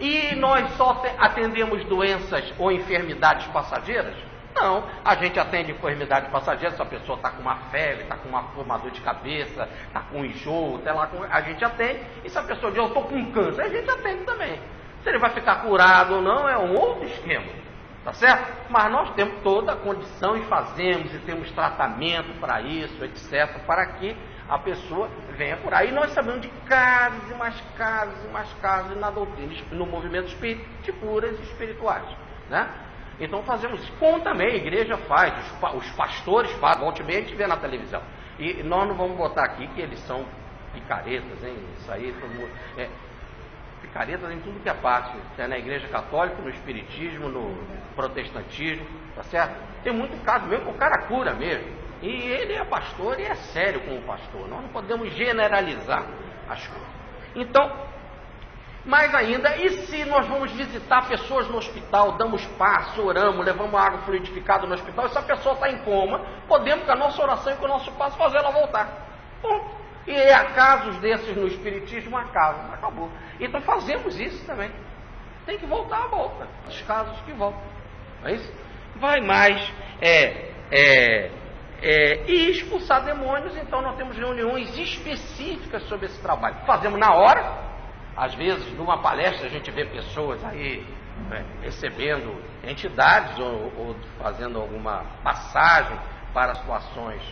E nós só atendemos doenças ou enfermidades passageiras? Não, a gente atende enfermidade passageira, se a pessoa está com uma febre, está com uma dor de cabeça, está com enjoo, a gente atende. E se a pessoa diz, eu estou com câncer, a gente atende também. Se ele vai ficar curado ou não, é um outro esquema, tá certo? Mas nós temos toda a condição e fazemos, e temos tratamento para isso, etc., para que a pessoa venha por aí. Nós sabemos de casos e mais casos e mais casos na doutrina, no movimento espírita, de curas espirituais, né? Então fazemos isso, como também a igreja faz, os pastores fazem, volte e meia a gente vê na televisão. E nós não vamos botar aqui que eles são picaretas, hein? Isso aí, todo mundo, picaretas em tudo que é parte, na igreja católica, no espiritismo, no protestantismo, tá certo? Tem muito caso mesmo que o cara cura mesmo. E ele é pastor e é sério como pastor. Nós não podemos generalizar as coisas. Então, mais ainda, e se nós vamos visitar pessoas no hospital, damos passo, oramos, levamos água fluidificada no hospital, e se a pessoa está em coma, podemos, com a nossa oração e com o nosso passo, fazer ela voltar. Bom, E há casos desses no Espiritismo, há casos, acabou. Então fazemos isso também. Tem que voltar à volta. Os casos que voltam. Não é isso? Vai mais. E expulsar demônios, então nós temos reuniões específicas sobre esse trabalho. Fazemos na hora. Às vezes, numa palestra, a gente vê pessoas aí recebendo entidades ou fazendo alguma passagem para situações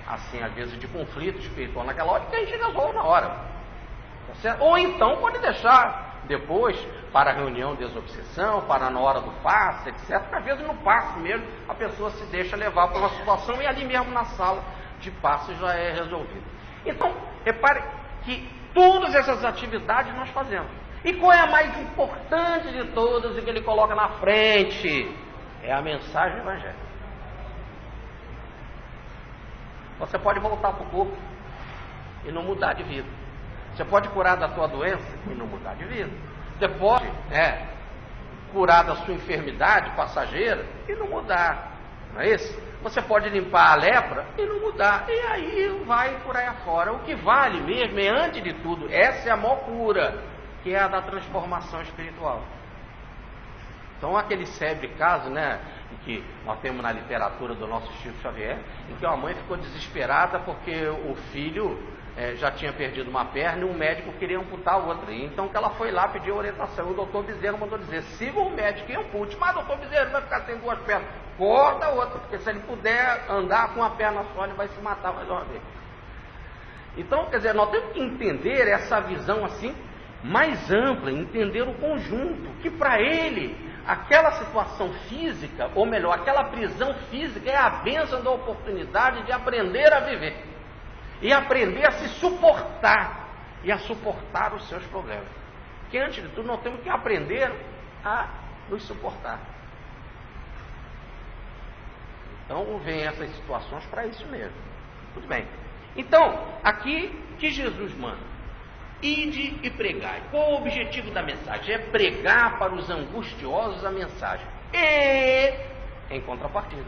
assim, às vezes de conflito espiritual naquela hora, que a gente resolve na hora. Tá certo? Ou então pode deixar depois para a reunião de desobsessão, para na hora do passe, etc. Porque às vezes no passe mesmo a pessoa se deixa levar para uma situação e ali mesmo na sala de passe já é resolvido. Então, repare que todas essas atividades nós fazemos. E qual é a mais importante de todas e que ele coloca na frente? É a mensagem do Evangelho. Você pode voltar para o corpo e não mudar de vida. Você pode curar da tua doença e não mudar de vida. Você pode curar da sua enfermidade passageira e não mudar. Não é isso? Você pode limpar a lepra e não mudar. E aí vai por aí afora. O que vale mesmo é, antes de tudo, essa é a maior cura, que é a da transformação espiritual. Então, aquele célebre caso, que nós temos na literatura do nosso Chico Xavier, em que uma mãe ficou desesperada porque o filho já tinha perdido uma perna e o médico queria amputar a outra. E então que ela foi lá pedir orientação. O doutor Bezerra mandou dizer: siga o médico e ampute. Mas doutor Bezerra vai ficar sem duas pernas. Corta a outra, porque se ele puder andar com uma perna só, ele vai se matar mais uma vez. Então, quer dizer, nós temos que entender essa visão assim mais ampla, entender o conjunto, que para ele aquela situação física, ou melhor, aquela prisão física é a bênção da oportunidade de aprender a viver e aprender a se suportar e a suportar os seus problemas. Porque antes de tudo nós temos que aprender a nos suportar. Então vem essas situações para isso mesmo. Tudo bem. Então, aqui que Jesus manda: ide e pregai. Qual o objetivo da mensagem? É pregar para os angustiosos a mensagem. E, em contrapartida,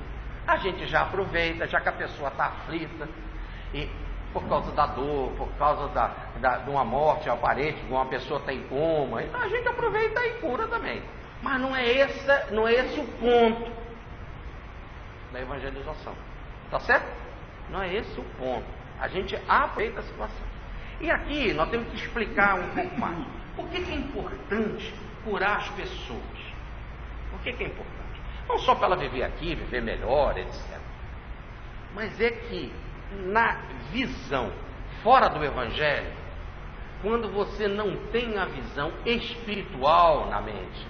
a gente já aproveita, já que a pessoa está aflita, e por causa da dor, por causa de uma morte aparente, de uma pessoa está em coma, então a gente aproveita e cura também. Mas não é esse o ponto da evangelização. Tá certo? Não é esse o ponto. A gente aproveita a situação. E aqui nós temos que explicar um pouco mais. Por que é importante curar as pessoas? Por que é importante? Não só para ela viver aqui, viver melhor, etc. Mas é que na visão fora do Evangelho, quando você não tem a visão espiritual na mente,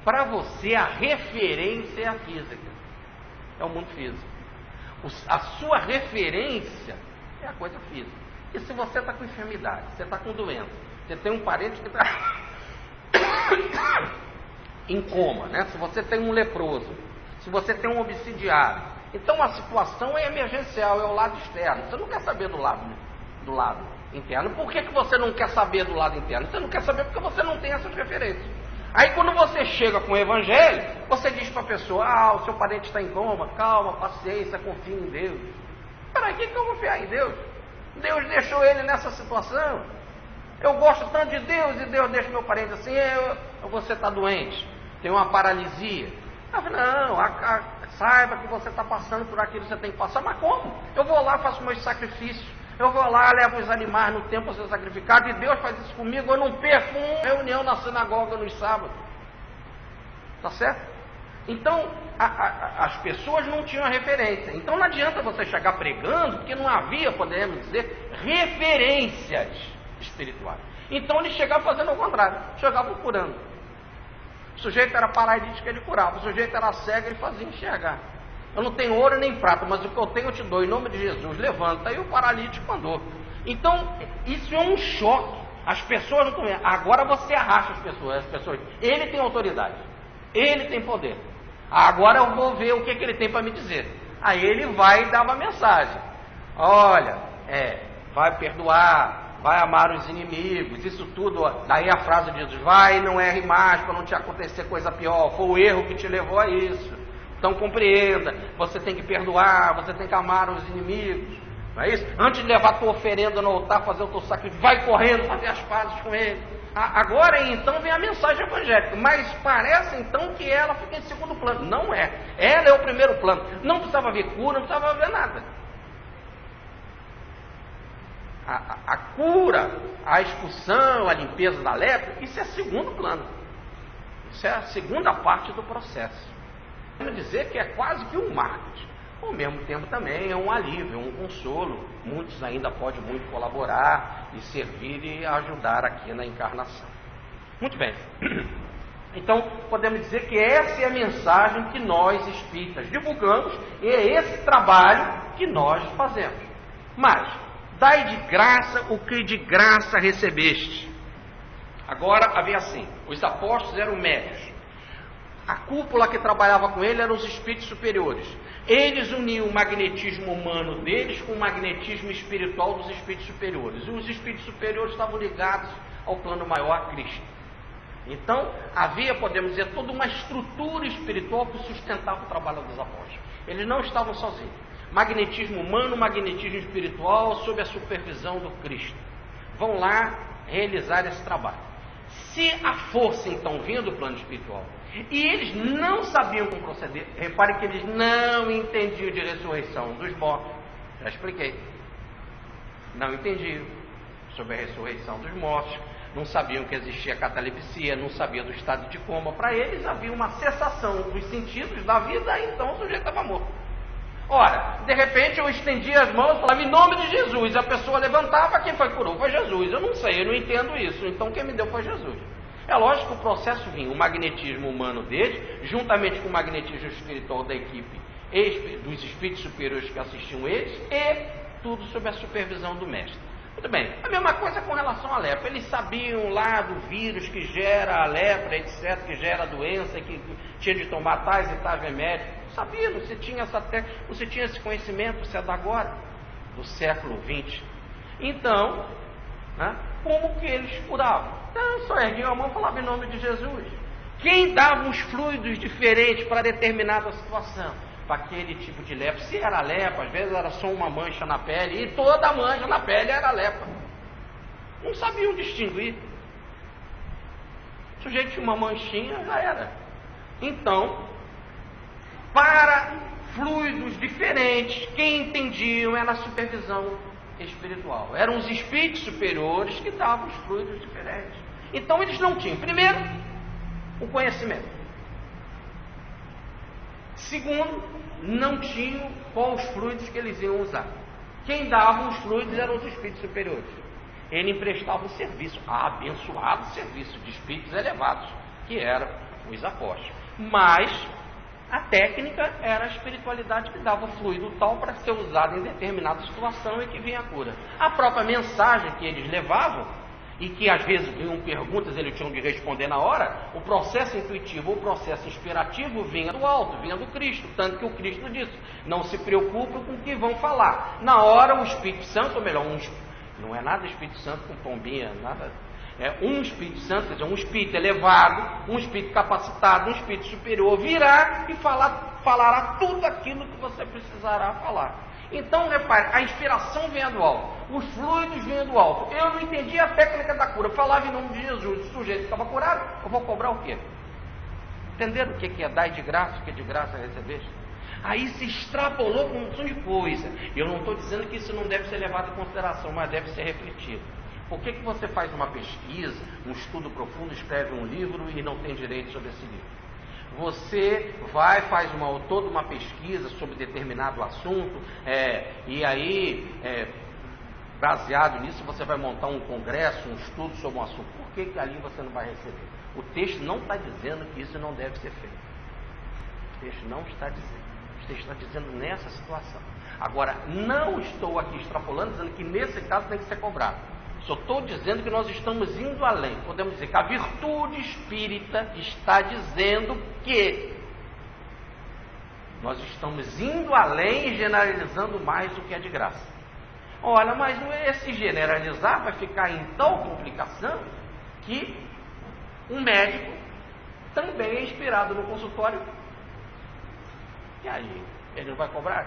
para você a referência é a física, é o mundo físico. A sua referência é a coisa física. E se você está com enfermidade, você está com doença, você tem um parente que está em coma, se você tem um leproso, se você tem um obsidiário, então a situação é emergencial, é o lado externo. Você não quer saber do lado interno. Por que você não quer saber do lado interno? Você não quer saber porque você não tem essas referências. Aí quando você chega com o Evangelho, você diz para a pessoa: o seu parente está em coma, calma, paciência, confie em Deus. Para que eu vou confiar em Deus? Deus deixou ele nessa situação. Eu gosto tanto de Deus e Deus deixa meu parente assim. Você está doente, tem uma paralisia. Não, saiba que você está passando por aquilo que você tem que passar. Mas como? Eu vou lá, faço meus sacrifícios. Eu vou lá, levo os animais no templo a ser sacrificado. E Deus faz isso comigo. Eu não perco uma reunião na sinagoga nos sábados. Tá certo? Então, as pessoas não tinham referência. Então não adianta você chegar pregando, porque não havia, podemos dizer, referências espirituais. Então ele chegava fazendo o contrário, chegava curando. O sujeito era paralítico, ele curava. O sujeito era cego, ele fazia enxergar. Eu não tenho ouro nem prata, mas o que eu tenho eu te dou, em nome de Jesus, levanta. Aí o paralítico andou. Então, isso é um choque. As pessoas não estão vendo. Agora você arrasta as pessoas. Ele tem autoridade, ele tem poder. Agora eu vou ver o que ele tem para me dizer. Aí ele vai dar uma mensagem. Olha, vai perdoar, vai amar os inimigos, isso tudo. Daí a frase de Jesus: vai e não erre mais para não te acontecer coisa pior. Foi o erro que te levou a isso. Então compreenda. você tem que perdoar, você tem que amar os inimigos, não é isso? Antes de levar a tua oferenda no altar, fazer o teu sacrifício, vai correndo, fazer as pazes com ele. Agora então vem a mensagem evangélica, mas parece então que ela fica em segundo plano. Não é, ela é o primeiro plano. Não precisava haver cura, não precisava haver nada. A cura, a expulsão, a limpeza da lepra, isso é segundo plano. Isso é a segunda parte do processo. Vamos dizer que é quase que um marketing. Ao mesmo tempo também é um alívio, é um consolo. Muitos ainda podem muito colaborar e servir e ajudar aqui na encarnação. Muito bem. Então, podemos dizer que essa é a mensagem que nós espíritas divulgamos e é esse trabalho que nós fazemos. Mas, dai de graça o que de graça recebeste. Agora, havia assim, os apóstolos eram médios. A cúpula que trabalhava com ele eram os espíritos superiores. Eles uniam o magnetismo humano deles com o magnetismo espiritual dos espíritos superiores. E os espíritos superiores estavam ligados ao plano maior, a Cristo. Então, havia, podemos dizer, toda uma estrutura espiritual que sustentava o trabalho dos apóstolos. Eles não estavam sozinhos. Magnetismo humano, magnetismo espiritual, sob a supervisão do Cristo. Vão lá realizar esse trabalho. Se a força, então, vinha do plano espiritual, e eles não sabiam como proceder, repare que eles não entendiam de ressurreição dos mortos. Já expliquei. Não entendiam sobre a ressurreição dos mortos, não sabiam que existia catalepsia, não sabiam do estado de coma. Para eles havia uma cessação dos sentidos da vida, então o sujeito estava morto. Ora, de repente eu estendia as mãos e falava em nome de Jesus, a pessoa levantava, quem foi que curou? Foi Jesus. Eu não sei, eu não entendo isso, então quem me deu foi Jesus. É lógico que o processo vinha, o magnetismo humano deles, juntamente com o magnetismo espiritual da equipe, dos espíritos superiores que assistiam eles, e tudo sob a supervisão do mestre. Muito bem, a mesma coisa com relação à lepra. Eles sabiam lá do vírus que gera a lepra, etc., que gera a doença, que tinha de tomar tais e tais remédios. Sabia, você tinha esse conhecimento, você é da agora, do século XX. Então, como que eles curavam? Então, só erguiam a mão e falavam em nome de Jesus. Quem dava uns fluidos diferentes para determinada situação? Para aquele tipo de lepra. Se era lepra, às vezes era só uma mancha na pele, e toda mancha na pele era lepra. Não sabiam distinguir. O sujeito tinha uma manchinha, já era. Então, para fluidos diferentes, quem entendiam era a supervisão espiritual. Eram os espíritos superiores que davam os fluidos diferentes. Então eles não tinham, primeiro, o conhecimento. Segundo, não tinham quais os fluidos que eles iam usar. Quem dava os fluidos eram os espíritos superiores. Ele emprestava o serviço, abençoado serviço de espíritos elevados, que eram os apóstolos. Mas a técnica era a espiritualidade que dava o fluido tal para ser usado em determinada situação e que vinha a cura. A própria mensagem que eles levavam, e que às vezes vinham perguntas, eles tinham de responder na hora, o processo intuitivo, o processo inspirativo vinha do alto, vinha do Cristo, tanto que o Cristo disse, não se preocupe com o que vão falar. Na hora o Espírito Santo, ou melhor, não é nada Espírito Santo com pombinha, nada. É um Espírito Santo, quer dizer, um Espírito elevado, um Espírito capacitado, um Espírito superior, virá e falará tudo aquilo que você precisará falar. Então, repare, a inspiração vem do alto, os fluidos vêm do alto. Eu não entendi a técnica da cura, falava em nome de Jesus, o sujeito estava curado, eu vou cobrar o quê? Entenderam o que é dar de graça, o que de graça recebeste? Aí se extrapolou com um monte de coisa. Eu não estou dizendo que isso não deve ser levado em consideração, mas deve ser refletido. Por que você faz uma pesquisa, um estudo profundo, escreve um livro e não tem direito sobre esse livro? Você faz toda uma pesquisa sobre determinado assunto, e aí, baseado nisso, você vai montar um congresso, um estudo sobre um assunto. Por que ali você não vai receber? O texto não está dizendo que isso não deve ser feito. O texto não está dizendo. O texto está dizendo nessa situação. Agora, não estou aqui extrapolando, dizendo que nesse caso tem que ser cobrado. Só estou dizendo que nós estamos indo além. Podemos dizer que a virtude espírita está dizendo que nós estamos indo além e generalizando mais do que é de graça. Olha, mas esse generalizar vai ficar em tal complicação que um médico também é inspirado no consultório. E aí? Ele não vai cobrar?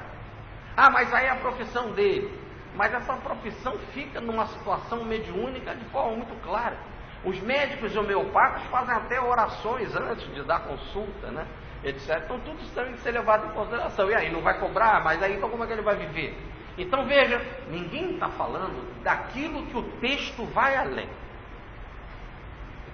Ah, mas aí é a profissão dele. Mas essa profissão fica numa situação mediúnica de forma muito clara. Os médicos homeopatas fazem até orações antes de dar consulta, né? Etc. Então tudo isso tem que ser levado em consideração. E aí, não vai cobrar? Mas aí então como é que ele vai viver? Então veja, ninguém está falando daquilo que o texto vai além.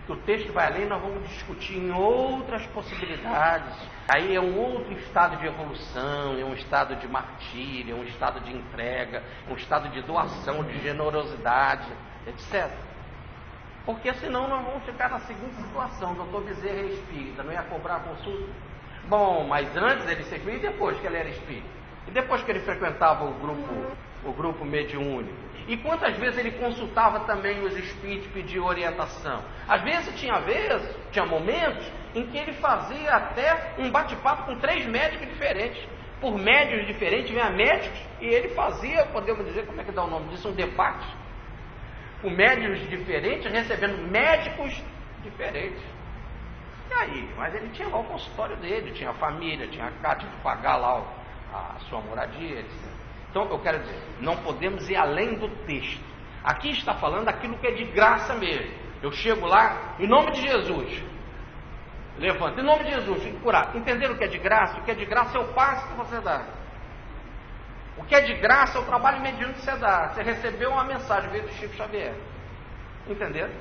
Que o texto vai além, nós vamos discutir em outras possibilidades. Aí é um outro estado de evolução, é um estado de martírio, é um estado de entrega, é um estado de doação, de generosidade, etc. Porque senão nós vamos ficar na seguinte situação: o doutor Bezerra é espírita, não ia cobrar a consulta? Bom, mas antes ele ser espírita e depois que ele era espírita? E depois que ele frequentava o grupo mediúnico? E quantas vezes ele consultava também os espíritos, pedia orientação? Às vezes tinha momentos em que ele fazia até um bate-papo com 3 médicos diferentes. Por médios diferentes, vinha médicos, e ele fazia, podemos dizer, como é que dá o nome disso? Um debate. Com médios diferentes, recebendo médicos diferentes. E aí? Mas ele tinha lá o consultório dele, tinha a família, tinha a casa, tinha que pagar lá a sua moradia, etc. Então, eu quero dizer, não podemos ir além do texto. Aqui está falando aquilo que é de graça mesmo. Eu chego lá, em nome de Jesus, levanto, em nome de Jesus, fico curado. Entenderam o que é de graça? O que é de graça é o passe que você dá. O que é de graça é o trabalho mediúnico que você dá. Você recebeu uma mensagem, veio do Chico Xavier. Entenderam?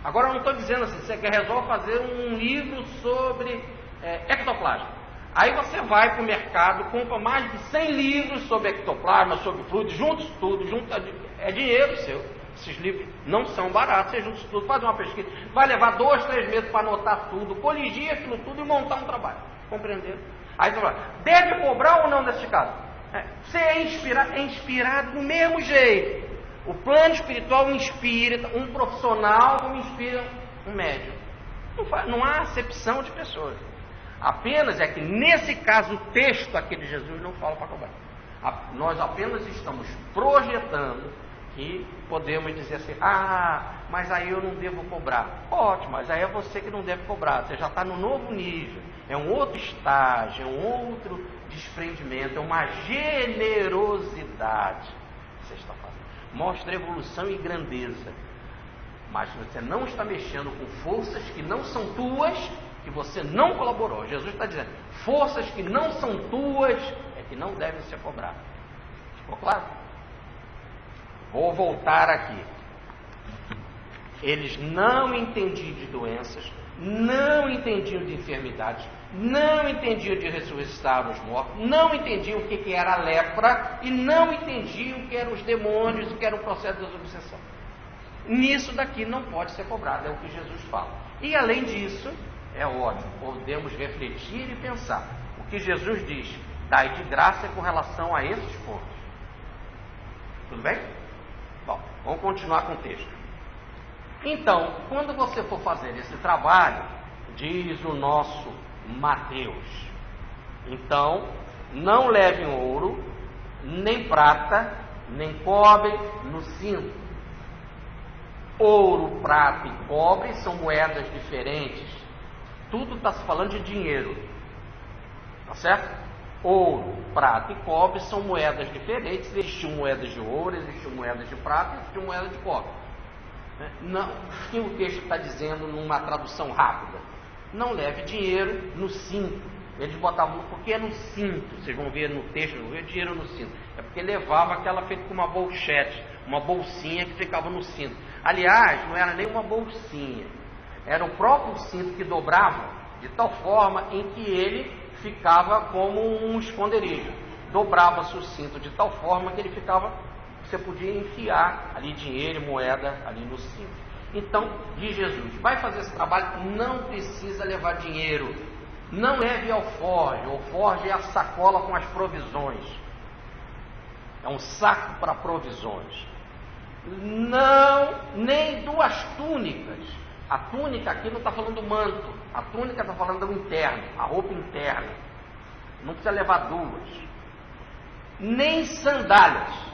Agora eu não estou dizendo assim, você resolve fazer um livro sobre ectoplasma. Aí você vai para o mercado, compra mais de 100 livros sobre ectoplasma, sobre fluidos, junta isso tudo, é dinheiro seu. Esses livros não são baratos, você junta isso tudo, faz uma pesquisa, vai levar 2, 3 meses para anotar tudo, corrigir aquilo tudo e montar um trabalho. Compreenderam? Aí você fala, deve cobrar ou não nesse caso? Você é inspirado do mesmo jeito. O plano espiritual inspira um profissional como inspira um médium. Não há acepção de pessoas. Apenas é que nesse caso o texto aqui de Jesus não fala para cobrar. Nós apenas estamos projetando que podemos dizer assim, mas aí eu não devo cobrar. Pode, mas aí é você que não deve cobrar. Você já está no novo nível, é um outro estágio, é um outro desprendimento, é uma generosidade que você está fazendo. Mostra evolução e grandeza, mas você não está mexendo com forças que não são tuas, que você não colaborou. Jesus está dizendo, forças que não são tuas é que não devem ser cobradas. Ficou claro? Vou voltar aqui. Eles não entendiam de doenças, não entendiam de enfermidades, não entendiam de ressuscitar os mortos, não entendiam o que era a lepra e não entendiam o que eram os demônios, o que era o processo da obsessão. Nisso daqui não pode ser cobrado, é o que Jesus fala. E além disso, é ótimo, podemos refletir e pensar. O que Jesus diz, dai de graça com relação a esses pontos. Tudo bem? Bom, vamos continuar com o texto. Então, quando você for fazer esse trabalho, diz o nosso Mateus, então, não levem ouro, nem prata, nem cobre no cinto. Ouro, prata e cobre são moedas diferentes. Tudo está se falando de dinheiro, tá certo? Ouro, prata e cobre são moedas diferentes. Existiam moedas de ouro, existiam moedas de prata, existiam moedas de cobre. Não, o que o texto está dizendo numa tradução rápida? Não leve dinheiro no cinto. Eles botavam, porque é no cinto, vocês vão ver no texto, não vê dinheiro no cinto. É porque levava aquela feita com uma bolchete, uma bolsinha que ficava no cinto. Aliás, não era nem uma bolsinha. Era o próprio cinto que dobrava de tal forma em que ele ficava como um esconderijo. Dobrava-se o cinto de tal forma que ele ficava, você podia enfiar ali dinheiro e moeda ali no cinto. Então, diz Jesus, vai fazer esse trabalho, não precisa levar dinheiro. Não leve alforje. O alforje é a sacola com as provisões. É um saco para provisões. Não, nem 2 túnicas. A túnica aqui não está falando do manto, a túnica está falando do interno, a roupa interna. Não precisa levar 2. Nem sandálias.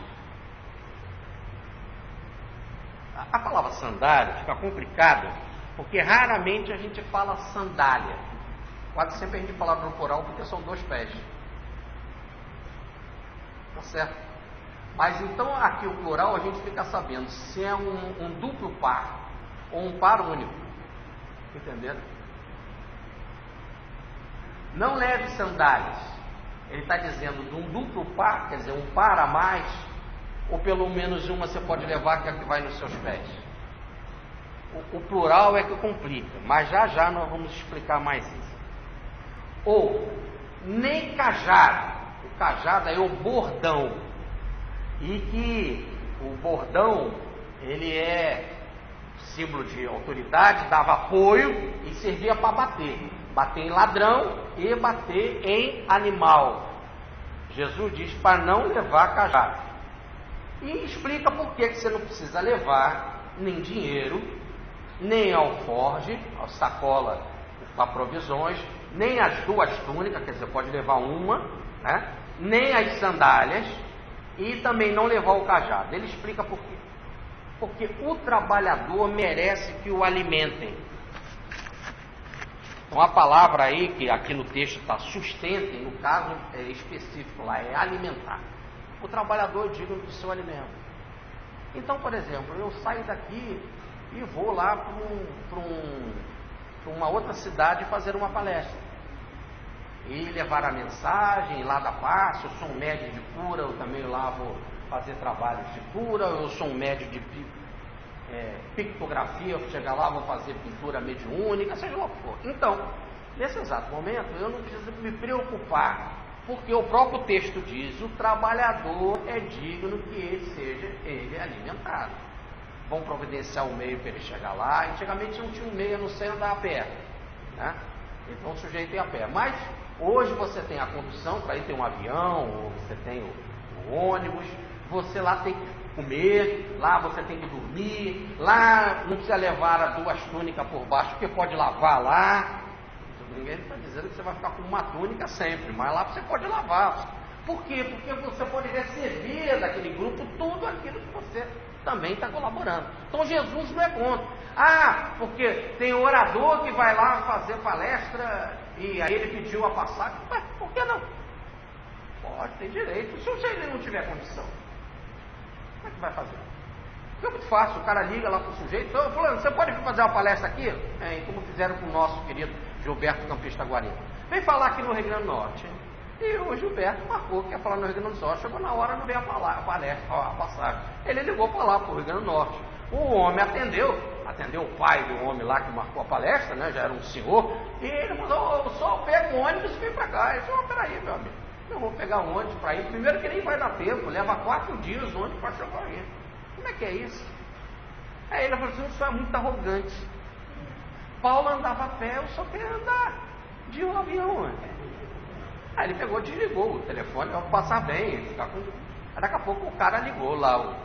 A palavra sandália fica complicada, porque raramente a gente fala sandália. Quase sempre a gente fala no plural porque são 2 pés. Tá certo? Mas então aqui o plural a gente fica sabendo se é um duplo par ou um par único. Entenderam? Não leve sandálias. Ele está dizendo de um duplo par, quer dizer, um par a mais, ou pelo menos uma você pode levar, que é a que vai nos seus pés. O plural é que complica, mas já nós vamos explicar mais isso. Ou, nem cajado. O cajado é o bordão. E que o bordão, ele é símbolo de autoridade, dava apoio e servia para bater. Bater em ladrão e bater em animal. Jesus diz para não levar cajado. E explica por que você não precisa levar nem dinheiro, nem alforge, a sacola para provisões, nem as duas túnicas, quer dizer, pode levar uma, né? Nem as sandálias e também não levar o cajado. Ele explica por quê. Porque o trabalhador merece que o alimentem. Então a palavra aí, que aqui no texto está sustentem, no caso específico lá, é alimentar. O trabalhador é digno do seu alimento. Então, por exemplo, eu saio daqui e vou lá para uma outra cidade fazer uma palestra. E levar a mensagem lá da paz. Eu sou um médio de cura, eu também lá vou fazer trabalhos de cura. Eu sou um médio de pictografia, eu chegar lá vou fazer pintura mediúnica, seja lá o que for. Então, nesse exato momento, eu não preciso me preocupar, porque o próprio texto diz: o trabalhador é digno que ele seja alimentado. Vão providenciar um meio para ele chegar lá. Antigamente não tinha um meio, não sei andar a pé, né? Então o sujeito ia a pé. Mas hoje você tem a condução, para ir tem um avião, ou você tem o ônibus, você lá tem que comer, lá você tem que dormir, lá não precisa levar as duas túnicas por baixo, porque pode lavar lá. Ninguém está dizendo que você vai ficar com uma túnica sempre, mas lá você pode lavar. Por quê? Porque você pode receber daquele grupo tudo aquilo que você também está colaborando. Então Jesus não é contra. Porque tem orador que vai lá fazer palestra e aí ele pediu a passagem. Mas por que não? Pode, tem direito. Se ele não tiver condição, como é que vai fazer? Porque é muito fácil, o cara liga lá para o sujeito: ô fulano, você pode vir fazer uma palestra aqui? Como fizeram com o nosso querido Gilberto Campista Guarino. Vem falar aqui no Rio Grande do Norte. E o Gilberto marcou que ia falar no Rio Grande do Norte. Chegou na hora, não veio a palestra, a passagem. Ele ligou para lá, para o Rio Grande do Norte. O homem atendeu o pai do homem lá que marcou a palestra, né? Já era um senhor. E ele falou: só pega um ônibus e vem para cá. Ele falou: peraí, meu amigo, eu vou pegar um ônibus para ir. Primeiro que nem vai dar tempo, leva 4 dias o ônibus para chegar aí. Como é que é isso? Aí ele falou assim: isso é muito arrogante. Paulo andava a pé, eu só quero andar de um avião. Aí ele pegou, desligou o telefone, vai passar bem, ficar com... Aí daqui a pouco o cara ligou lá,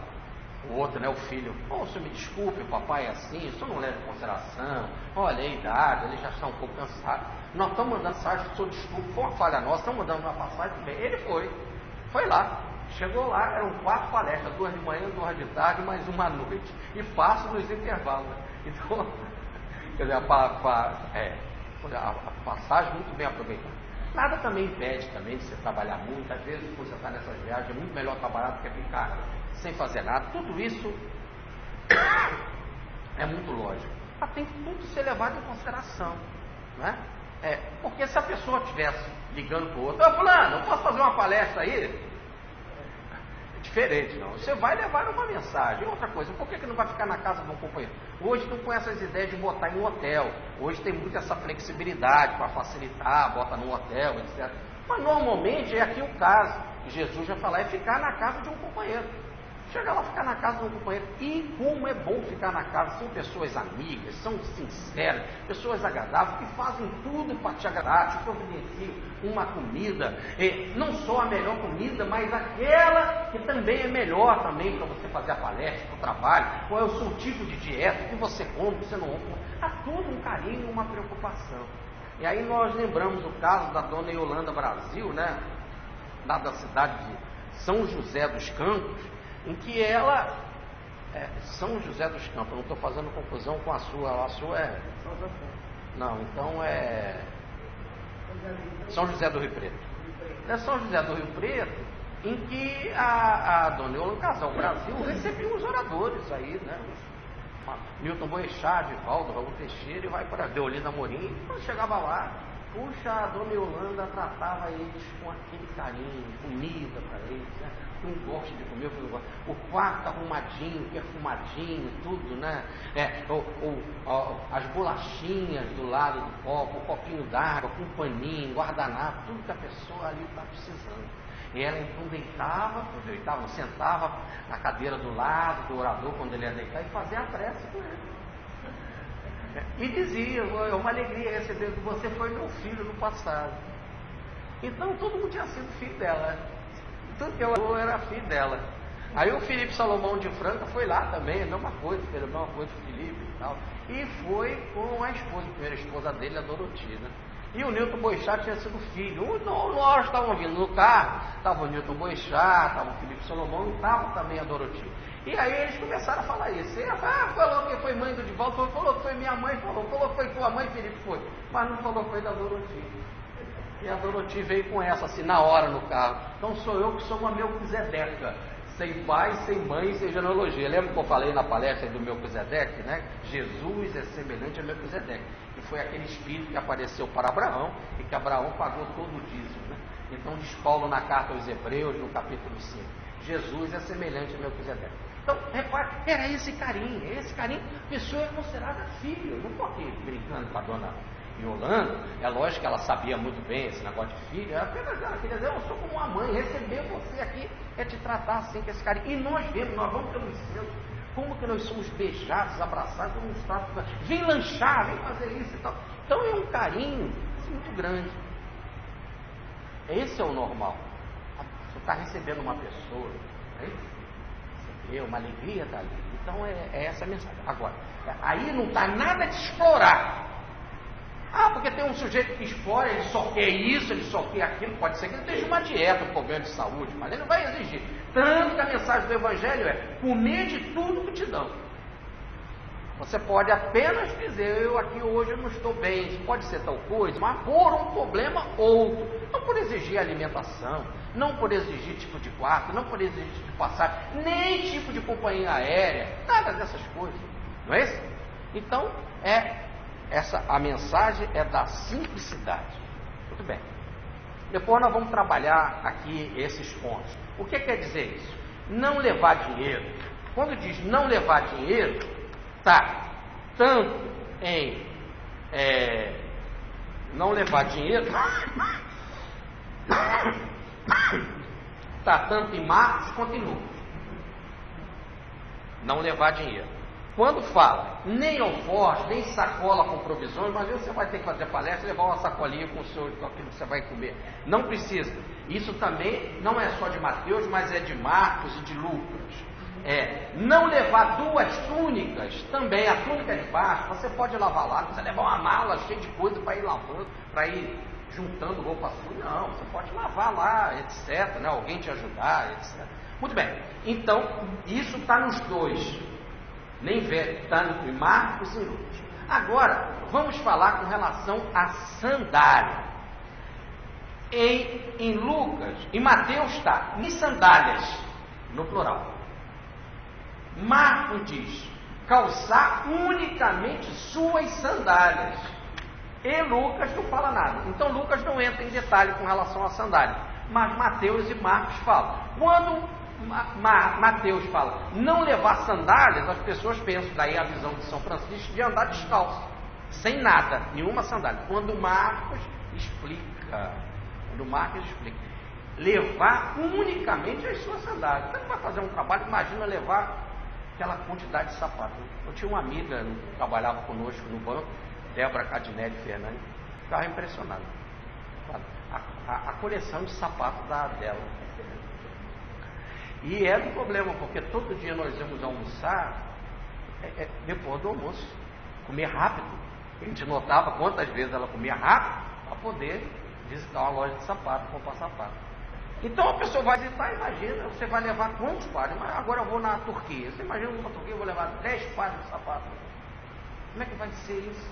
o outro, né, o filho: ô, senhor, me desculpe, o papai é assim, o senhor não leva em consideração, olha a idade, ele já está um pouco cansado, nós estamos mandando mensagem, o senhor desculpe, foi uma falha nossa, estamos mandando uma passagem, tudo bem. Ele foi lá, chegou lá, eram 4 palestras, 2 de manhã, 2 de tarde, mais uma à noite, e passo nos intervalos. Então, quer dizer, a passagem muito bem aproveitada. Nada também impede também de você trabalhar muito. Às vezes, quando você está nessas viagens, é muito melhor trabalhar do que ficar sem fazer nada. Tudo isso é muito lógico. Mas tem que tudo ser levado em consideração, né? Porque se a pessoa estivesse ligando para o outro: ô fulano, eu posso fazer uma palestra aí? É diferente, não. Você vai levar uma mensagem. Outra coisa, por que não vai ficar na casa de um companheiro? Hoje não com essas ideias de botar em um hotel. Hoje tem muito essa flexibilidade para facilitar, bota no hotel, etc. Mas normalmente é aqui o caso. Jesus já falou: é ficar na casa de um companheiro. Chega lá, ficar na casa de um companheiro. E como é bom ficar na casa. São pessoas amigas, são sinceras, pessoas agradáveis, que fazem tudo para te agradar, te providenciam uma comida, não só a melhor comida, mas aquela que também é melhor também para você fazer a palestra, para o trabalho. Qual é o seu tipo de dieta, o que você come, o que você não come. Há todo um carinho e uma preocupação. E aí nós lembramos o caso da dona Yolanda Brasil, né? Lá da cidade de São José dos Campos, em que ela... São José dos Campos, eu não estou fazendo confusão com a sua é... Não, então é... São José do Rio Preto. São José do Rio Preto, em que a dona Yolanda Casal Brasil recebia os oradores aí, né? Milton Boechat, Divaldo, Raul Teixeira, e vai para Deolinda Amorim. E quando chegava lá, puxa, a dona Yolanda tratava eles com aquele carinho, comida para eles, né? Um gosta de comer, o quarto arrumadinho, perfumadinho, tudo, né? As bolachinhas do lado do copo, o copinho d'água, com paninho, guardanapo, tudo que a pessoa ali está precisando. E ela então deitava, sentava na cadeira do lado do orador quando ele ia deitar e fazia a prece com ele. E dizia, é uma alegria receber que você foi meu filho no passado. Então todo mundo tinha sido filho dela. Tudo que eu era filho dela. Aí o Felipe Salomão de Franca foi lá também, a mesma coisa, fez a mesma coisa com o Felipe e tal. E foi com a primeira esposa dele, a Dorotina. E o Nilton Boechat tinha sido filho. Nós estávamos vindo no carro, estava o Nilton Boechat, estava o Felipe Salomão, e estava também a Dorotina. E aí eles começaram a falar isso. Ele falou que foi mãe do Divaldo, falou que foi minha mãe, falou que foi tua mãe, Felipe foi. Mas não falou que foi da Dorotina. E a Doroti veio com essa, assim, na hora no carro. Então sou eu que sou uma Melquisedeca, sem pai, sem mãe, sem genealogia. Lembra que eu falei na palestra do Melquisedeque, né? Jesus é semelhante a Melquisedeque. E foi aquele espírito que apareceu para Abraão e que Abraão pagou todo o dízimo, né? Então diz Paulo na carta aos Hebreus, no capítulo 5, Jesus é semelhante a Melquisedeque. Então, repare, era esse carinho, a pessoa é considerada filho, não porque brincando com a dona Yolanda, é lógico que ela sabia muito bem esse negócio de filho, ela queria dizer, eu sou como uma mãe, receber você aqui é te tratar assim com esse carinho. E nós vamos pelo centro, como que nós somos beijados, abraçados, como nos trata, vem lanchar, vem fazer isso e tal. Então é um carinho muito grande. Esse é o normal. Você está recebendo uma pessoa, recebeu uma alegria dali. Então é essa a mensagem. Agora, aí não está nada de explorar. Porque tem um sujeito que explora, ele só quer isso, ele só quer aquilo. Pode ser que ele esteja uma dieta, um problema de saúde, mas ele não vai exigir. Tanto que a mensagem do Evangelho é comer de tudo que te dão. Você pode apenas dizer, eu aqui hoje não estou bem, pode ser tal coisa, mas por um problema outro. Não por exigir alimentação, não por exigir tipo de quarto, não por exigir tipo de passagem, nem tipo de companhia aérea, nada dessas coisas. Não é isso? Então, a mensagem é da simplicidade. Muito bem. Depois nós vamos trabalhar aqui esses pontos. O que quer dizer isso? Não levar dinheiro. Quando diz não levar dinheiro, está tanto em não levar dinheiro, está tanto em Marcos quanto em Lucas. Não levar dinheiro. Quando fala nem alforje, nem sacola com provisões, mas você vai ter que fazer palestra e levar uma sacolinha com aquilo que você vai comer. Não precisa. Isso também não é só de Mateus, mas é de Marcos e de Lucas. Não levar 2 túnicas, também a túnica de baixo, você pode lavar lá, você levar uma mala cheia de coisa para ir lavando, para ir juntando roupa suja. Não, você pode lavar lá, etc. Né? Alguém te ajudar, etc. Muito bem. Então, isso está nos dois. Nem vê, tanto em Marcos e Lucas. Agora, vamos falar com relação à sandália. Em Lucas, em Mateus está, em sandálias, no plural. Marcos diz, calçar unicamente suas sandálias. E Lucas não fala nada. Então Lucas não entra em detalhe com relação à sandália. Mas Mateus e Marcos falam. Quando Mateus fala não levar sandálias, as pessoas pensam, daí a visão de São Francisco, de andar descalço, sem nada, nenhuma sandália. Quando Marcos explica, levar unicamente as suas sandálias. Você não vai fazer um trabalho, imagina levar aquela quantidade de sapatos. Eu tinha uma amiga que trabalhava conosco no banco, Débora Cadinelli Fernandes, ficava impressionado. A coleção de sapatos dela. E era um problema, porque todo dia nós íamos almoçar depois do almoço, comer rápido. A gente notava quantas vezes ela comia rápido para poder visitar uma loja de sapato, comprar sapato. Então a pessoa vai visitar, imagina, você vai levar quantos pares? Mas agora eu vou na Turquia. Você imagina, eu vou na Turquia, eu vou levar 10 pares de sapato. Como é que vai ser isso?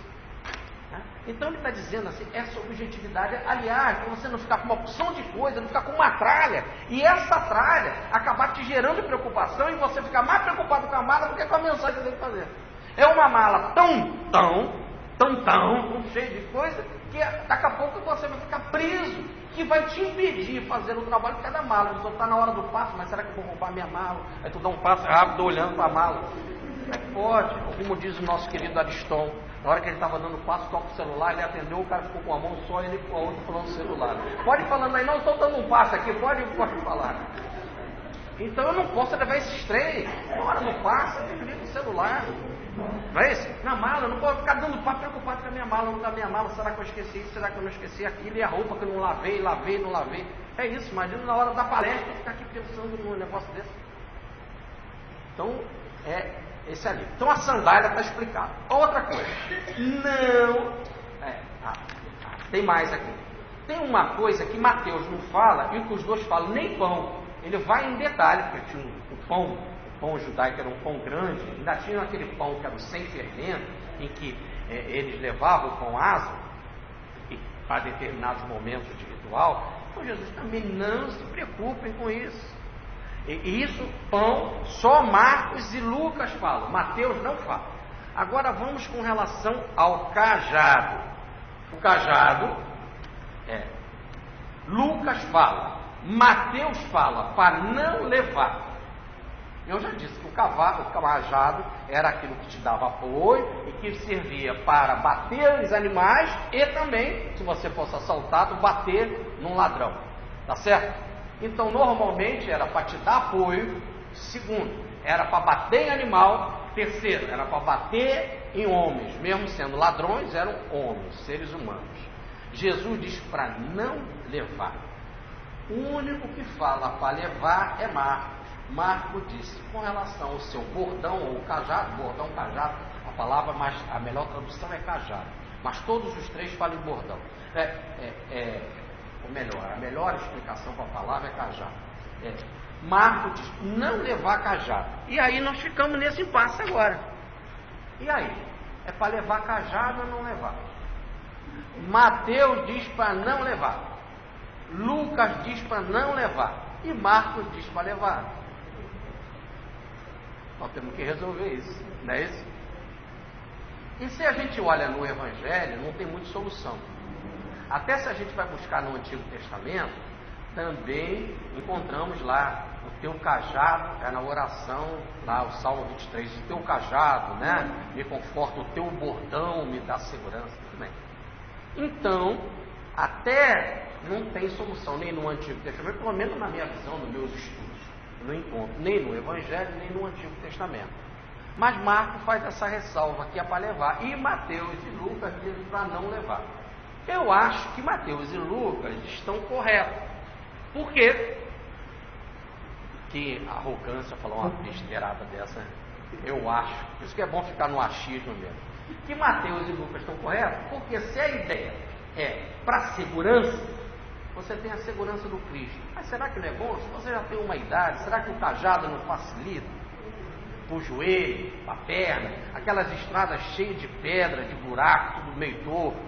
Então ele está dizendo assim, essa objetividade, aliás, para você não ficar com uma opção de coisa, não ficar com uma tralha, e essa tralha acabar te gerando preocupação e você ficar mais preocupado com a mala do que com a mensagem que você tem que fazer. É uma mala tão cheia de coisa, que daqui a pouco você vai ficar preso, que vai te impedir de fazer o trabalho de cada mala. Você está na hora do passo, mas será que eu vou roubar minha mala? Aí tu dá um passo rápido olhando para a mala. Como é que pode? Como diz o nosso querido Ariston, na hora que ele estava dando passo, toca o celular, ele atendeu, o cara ficou com a mão só, ele com a outra falando no celular. Pode ir falando aí, não, estou dando um passo aqui, pode falar. Então eu não posso levar esses três. Na hora do passo, eu ligo o celular. Não é isso? Na mala, eu não posso ficar dando papo preocupado com a minha mala, não da minha mala, será que eu esqueci isso, será que eu não esqueci aquilo, e a roupa que eu não lavei. É isso, imagina na hora da palestra ficar aqui pensando num negócio desse. Então, esse ali. Então a sandália está explicada. Outra coisa, tem mais aqui. Tem uma coisa que Mateus não fala e que os dois falam, nem pão. Ele vai em detalhe, porque tinha o pão judaico era um pão grande, ainda tinha aquele pão que era sem fermento, em que eles levavam o pão aso para determinados momentos de ritual. Então Jesus também não se preocupem com isso. E isso, pão, só Marcos e Lucas falam, Mateus não fala. Agora vamos com relação ao cajado. O cajado, Lucas fala, Mateus fala, para não levar. Eu já disse que o cajado era aquilo que te dava apoio e que servia para bater nos animais e também, se você fosse assaltado, bater num ladrão. Tá certo? Então, normalmente era para te dar apoio. Segundo, era para bater em animal. Terceiro, era para bater em homens. Mesmo sendo ladrões, eram homens, seres humanos. Jesus diz para não levar. O único que fala para levar é Marcos. Marcos disse com relação ao seu bordão ou cajado, a palavra, mas a melhor tradução é cajado. Mas todos os três falam em bordão. A melhor explicação para a palavra é cajado. Marcos diz, não levar cajado. E aí nós ficamos nesse impasse agora. E aí? É para levar cajado ou não levar? Mateus diz para não levar. Lucas diz para não levar. E Marcos diz para levar. Nós temos que resolver isso, não é isso? E se a gente olha no Evangelho, não tem muita solução. Até se a gente vai buscar no Antigo Testamento, também encontramos lá o teu cajado, na oração, lá o Salmo 23, o teu cajado, né? Me conforta, o teu bordão me dá segurança, tudo bem. Então, até não tem solução nem no Antigo Testamento, pelo menos na minha visão, nos meus estudos. Não encontro nem no Evangelho, nem no Antigo Testamento. Mas Marcos faz essa ressalva que é para levar. E Mateus e Lucas dizem para não levar. Eu acho que Mateus e Lucas estão corretos. Por quê? Que arrogância falar uma besteirada dessa, eu acho. Por isso que é bom ficar no achismo mesmo. Que Mateus e Lucas estão corretos, porque se a ideia é para segurança, você tem a segurança do Cristo. Mas será que não é bom? Se você já tem uma idade, será que o cajado não facilita? Para o joelho, para a perna, aquelas estradas cheias de pedra, de buraco, tudo meio torto.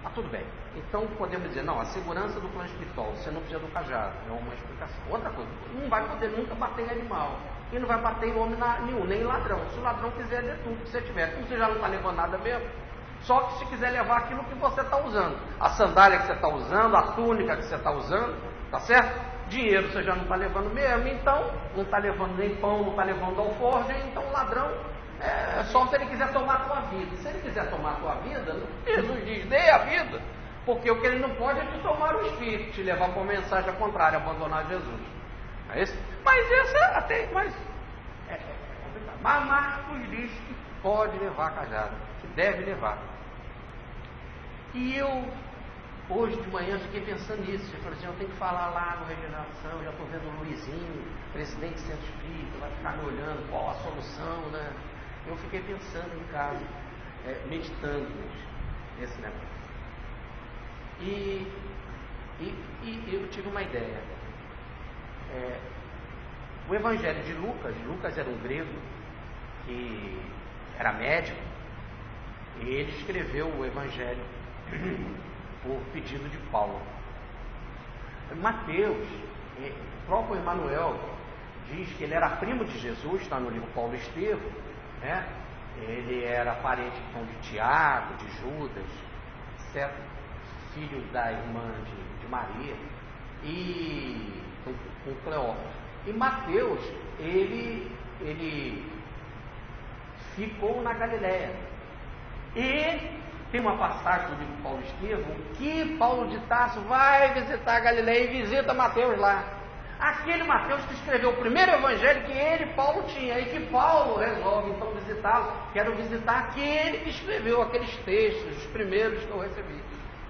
Ah, tudo bem. Então podemos dizer, não, a segurança do plano espiritual, você não precisa do cajado, é uma explicação. Outra coisa, não vai poder nunca bater em animal. E não vai bater em homem nenhum, nem em ladrão. Se o ladrão quiser, dê tudo que você tiver. Como você já não está levando nada mesmo, só que se quiser levar aquilo que você está usando, a sandália que você está usando, a túnica que você está usando, tá certo? Dinheiro você já não está levando mesmo, então não está levando nem pão, não está levando alforje, então o ladrão é só se ele quiser tomar a tua vida. Se ele quiser tomar a tua vida, Jesus diz, dê a vida, porque o que ele não pode é te tomar o espírito, te levar para uma mensagem contrária, abandonar Jesus. É isso? Mas essa até mais é complicado. Mas Marcos diz que pode levar cajado, que deve levar. E eu, hoje de manhã, fiquei pensando nisso. Eu falei assim, eu tenho que falar lá no Regeneração, já estou vendo o Luizinho, presidente do Centro Espírita, vai ficar me olhando, qual a solução, né? Eu fiquei pensando em casa, meditando nesse negócio. E eu tive uma ideia. O Evangelho de Lucas era um grego que era médico, Ele escreveu o Evangelho por pedido de Paulo. Mateus, o próprio Emanuel diz que ele era primo de Jesus, está no livro Paulo Estevão, né? Ele era parente então, de Tiago, de Judas, certo? Filho da irmã de Maria, e com Cleófas. E Mateus, ele ficou na Galiléia. E tem uma passagem do livro Paulo Estevão que Paulo de Tarso vai visitar a Galiléia e visita Mateus lá. Aquele Mateus que escreveu o primeiro evangelho que ele, Paulo, tinha, e que Paulo resolve então visitá-lo. Quero visitar aquele que escreveu aqueles textos, os primeiros que eu recebi.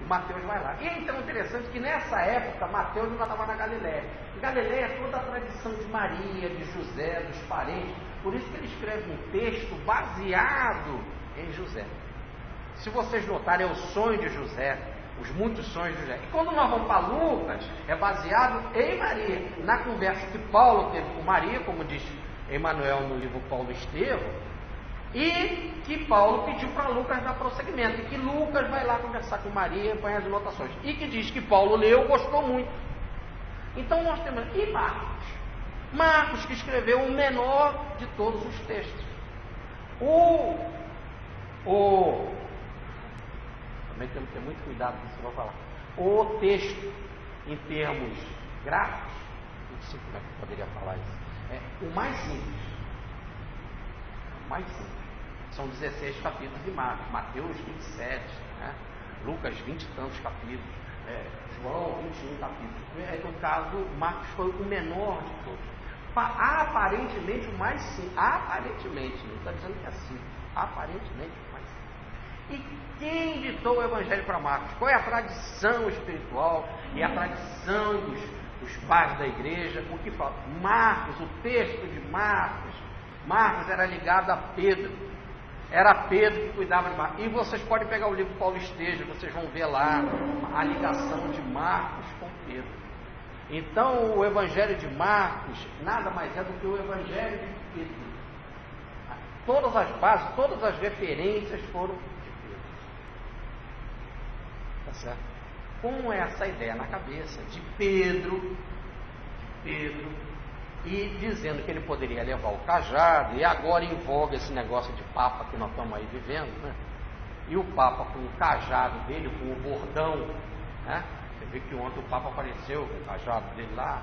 E Mateus vai lá. E é então interessante que nessa época Mateus ainda estava na Galiléia. Galiléia é toda a tradição de Maria, de José, dos parentes. Por isso que ele escreve um texto baseado em José. Se vocês notarem, é o sonho de José, os muitos sonhos de José. E quando nós vamos para Lucas, é baseado em Maria. Na conversa que Paulo teve com Maria, como diz Emanuel no livro Paulo Estevão, e que Paulo pediu para Lucas dar prosseguimento, e que Lucas vai lá conversar com Maria, põe as anotações, e que diz que Paulo leu, gostou muito. Então nós temos aqui Marcos que escreveu o menor de todos os textos. Também temos que ter muito cuidado com isso que eu vou falar. O texto, em termos gráficos, não sei como é que eu poderia falar isso, é o mais simples. O mais simples. São 16 capítulos de Marcos, Mateus 27, né? Lucas 20 e tantos capítulos, João 21 capítulos. No caso, Marcos foi o menor de todos. Aparentemente o mais simples. Aparentemente, não está dizendo que é assim. Aparentemente o mais simples. E quem ditou o Evangelho para Marcos? Qual é a tradição espiritual e a tradição dos pais da igreja? O que fala? Marcos, o texto de Marcos era ligado a Pedro. Era Pedro que cuidava de Marcos. E vocês podem pegar o livro Paulo Estevão, vocês vão ver lá a ligação de Marcos com Pedro. Então o Evangelho de Marcos nada mais é do que o Evangelho de Pedro. Todas as bases, todas as referências foram de Pedro. Tá certo? Com essa ideia na cabeça de Pedro, e dizendo que ele poderia levar o cajado, e agora em voga esse negócio de Papa que nós estamos aí vivendo, né? E o Papa com o cajado dele, com o bordão, né? Você vê que ontem o Papa apareceu com o cajado dele lá,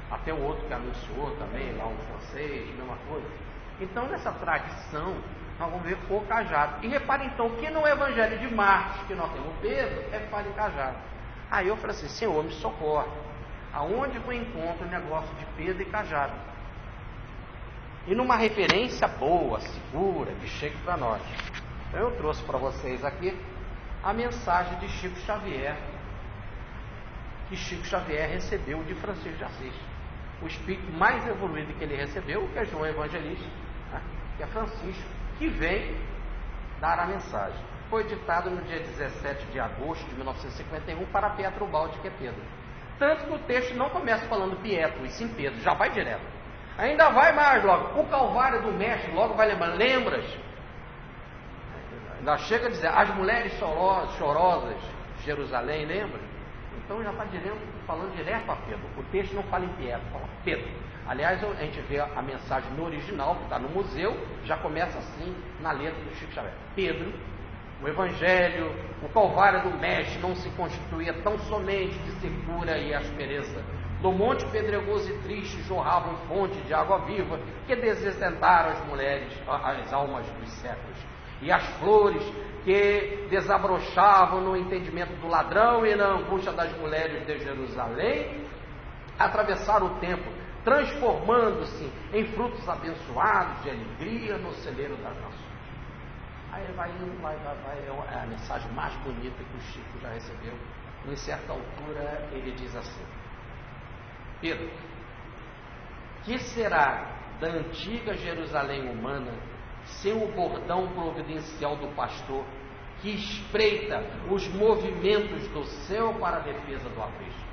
até o outro que anunciou também, lá um francês, mesma coisa. Então nessa tradição, nós vamos ver o cajado. E repare então que no Evangelho de Marcos, que nós temos Pedro, é que fala em cajado. Aí eu falei assim, Senhor, me socorre. Aonde eu encontro o negócio de Pedro e cajado? E numa referência boa, segura, que chegue para nós. Então eu trouxe para vocês aqui a mensagem de Chico Xavier, que Chico Xavier recebeu de Francisco de Assis. O espírito mais evoluído que ele recebeu, que é João Evangelista, né? Que é Francisco, que vem dar a mensagem. Foi ditado no dia 17 de agosto de 1951 para Pietro Baldi, que é Pedro. Tanto que o texto não começa falando Pietro, e sim Pedro, já vai direto. Ainda vai mais logo. O Calvário do Mestre logo vai lembrar. Lembras? Ainda chega a dizer, as mulheres chorosas de Jerusalém, lembra? Então já está falando direto a Pedro. O texto não fala em Pietro, fala Pedro. Aliás, a gente vê a mensagem no original, que está no museu, já começa assim na letra do Chico Xavier. Pedro, o Evangelho, o Calvário do Mestre não se constituía tão somente de secura e aspereza. Do monte pedregoso e triste jorravam fonte de água viva que desdentaram as mulheres, as almas dos séculos. E as flores que desabrochavam no entendimento do ladrão e na angústia das mulheres de Jerusalém atravessaram o tempo, transformando-se em frutos abençoados de alegria no celeiro das nações. Aí vai é a mensagem mais bonita que o Chico já recebeu. Em certa altura ele diz assim: Pedro, que será da antiga Jerusalém humana sem o bordão providencial do pastor que espreita os movimentos do céu para a defesa do aprisco?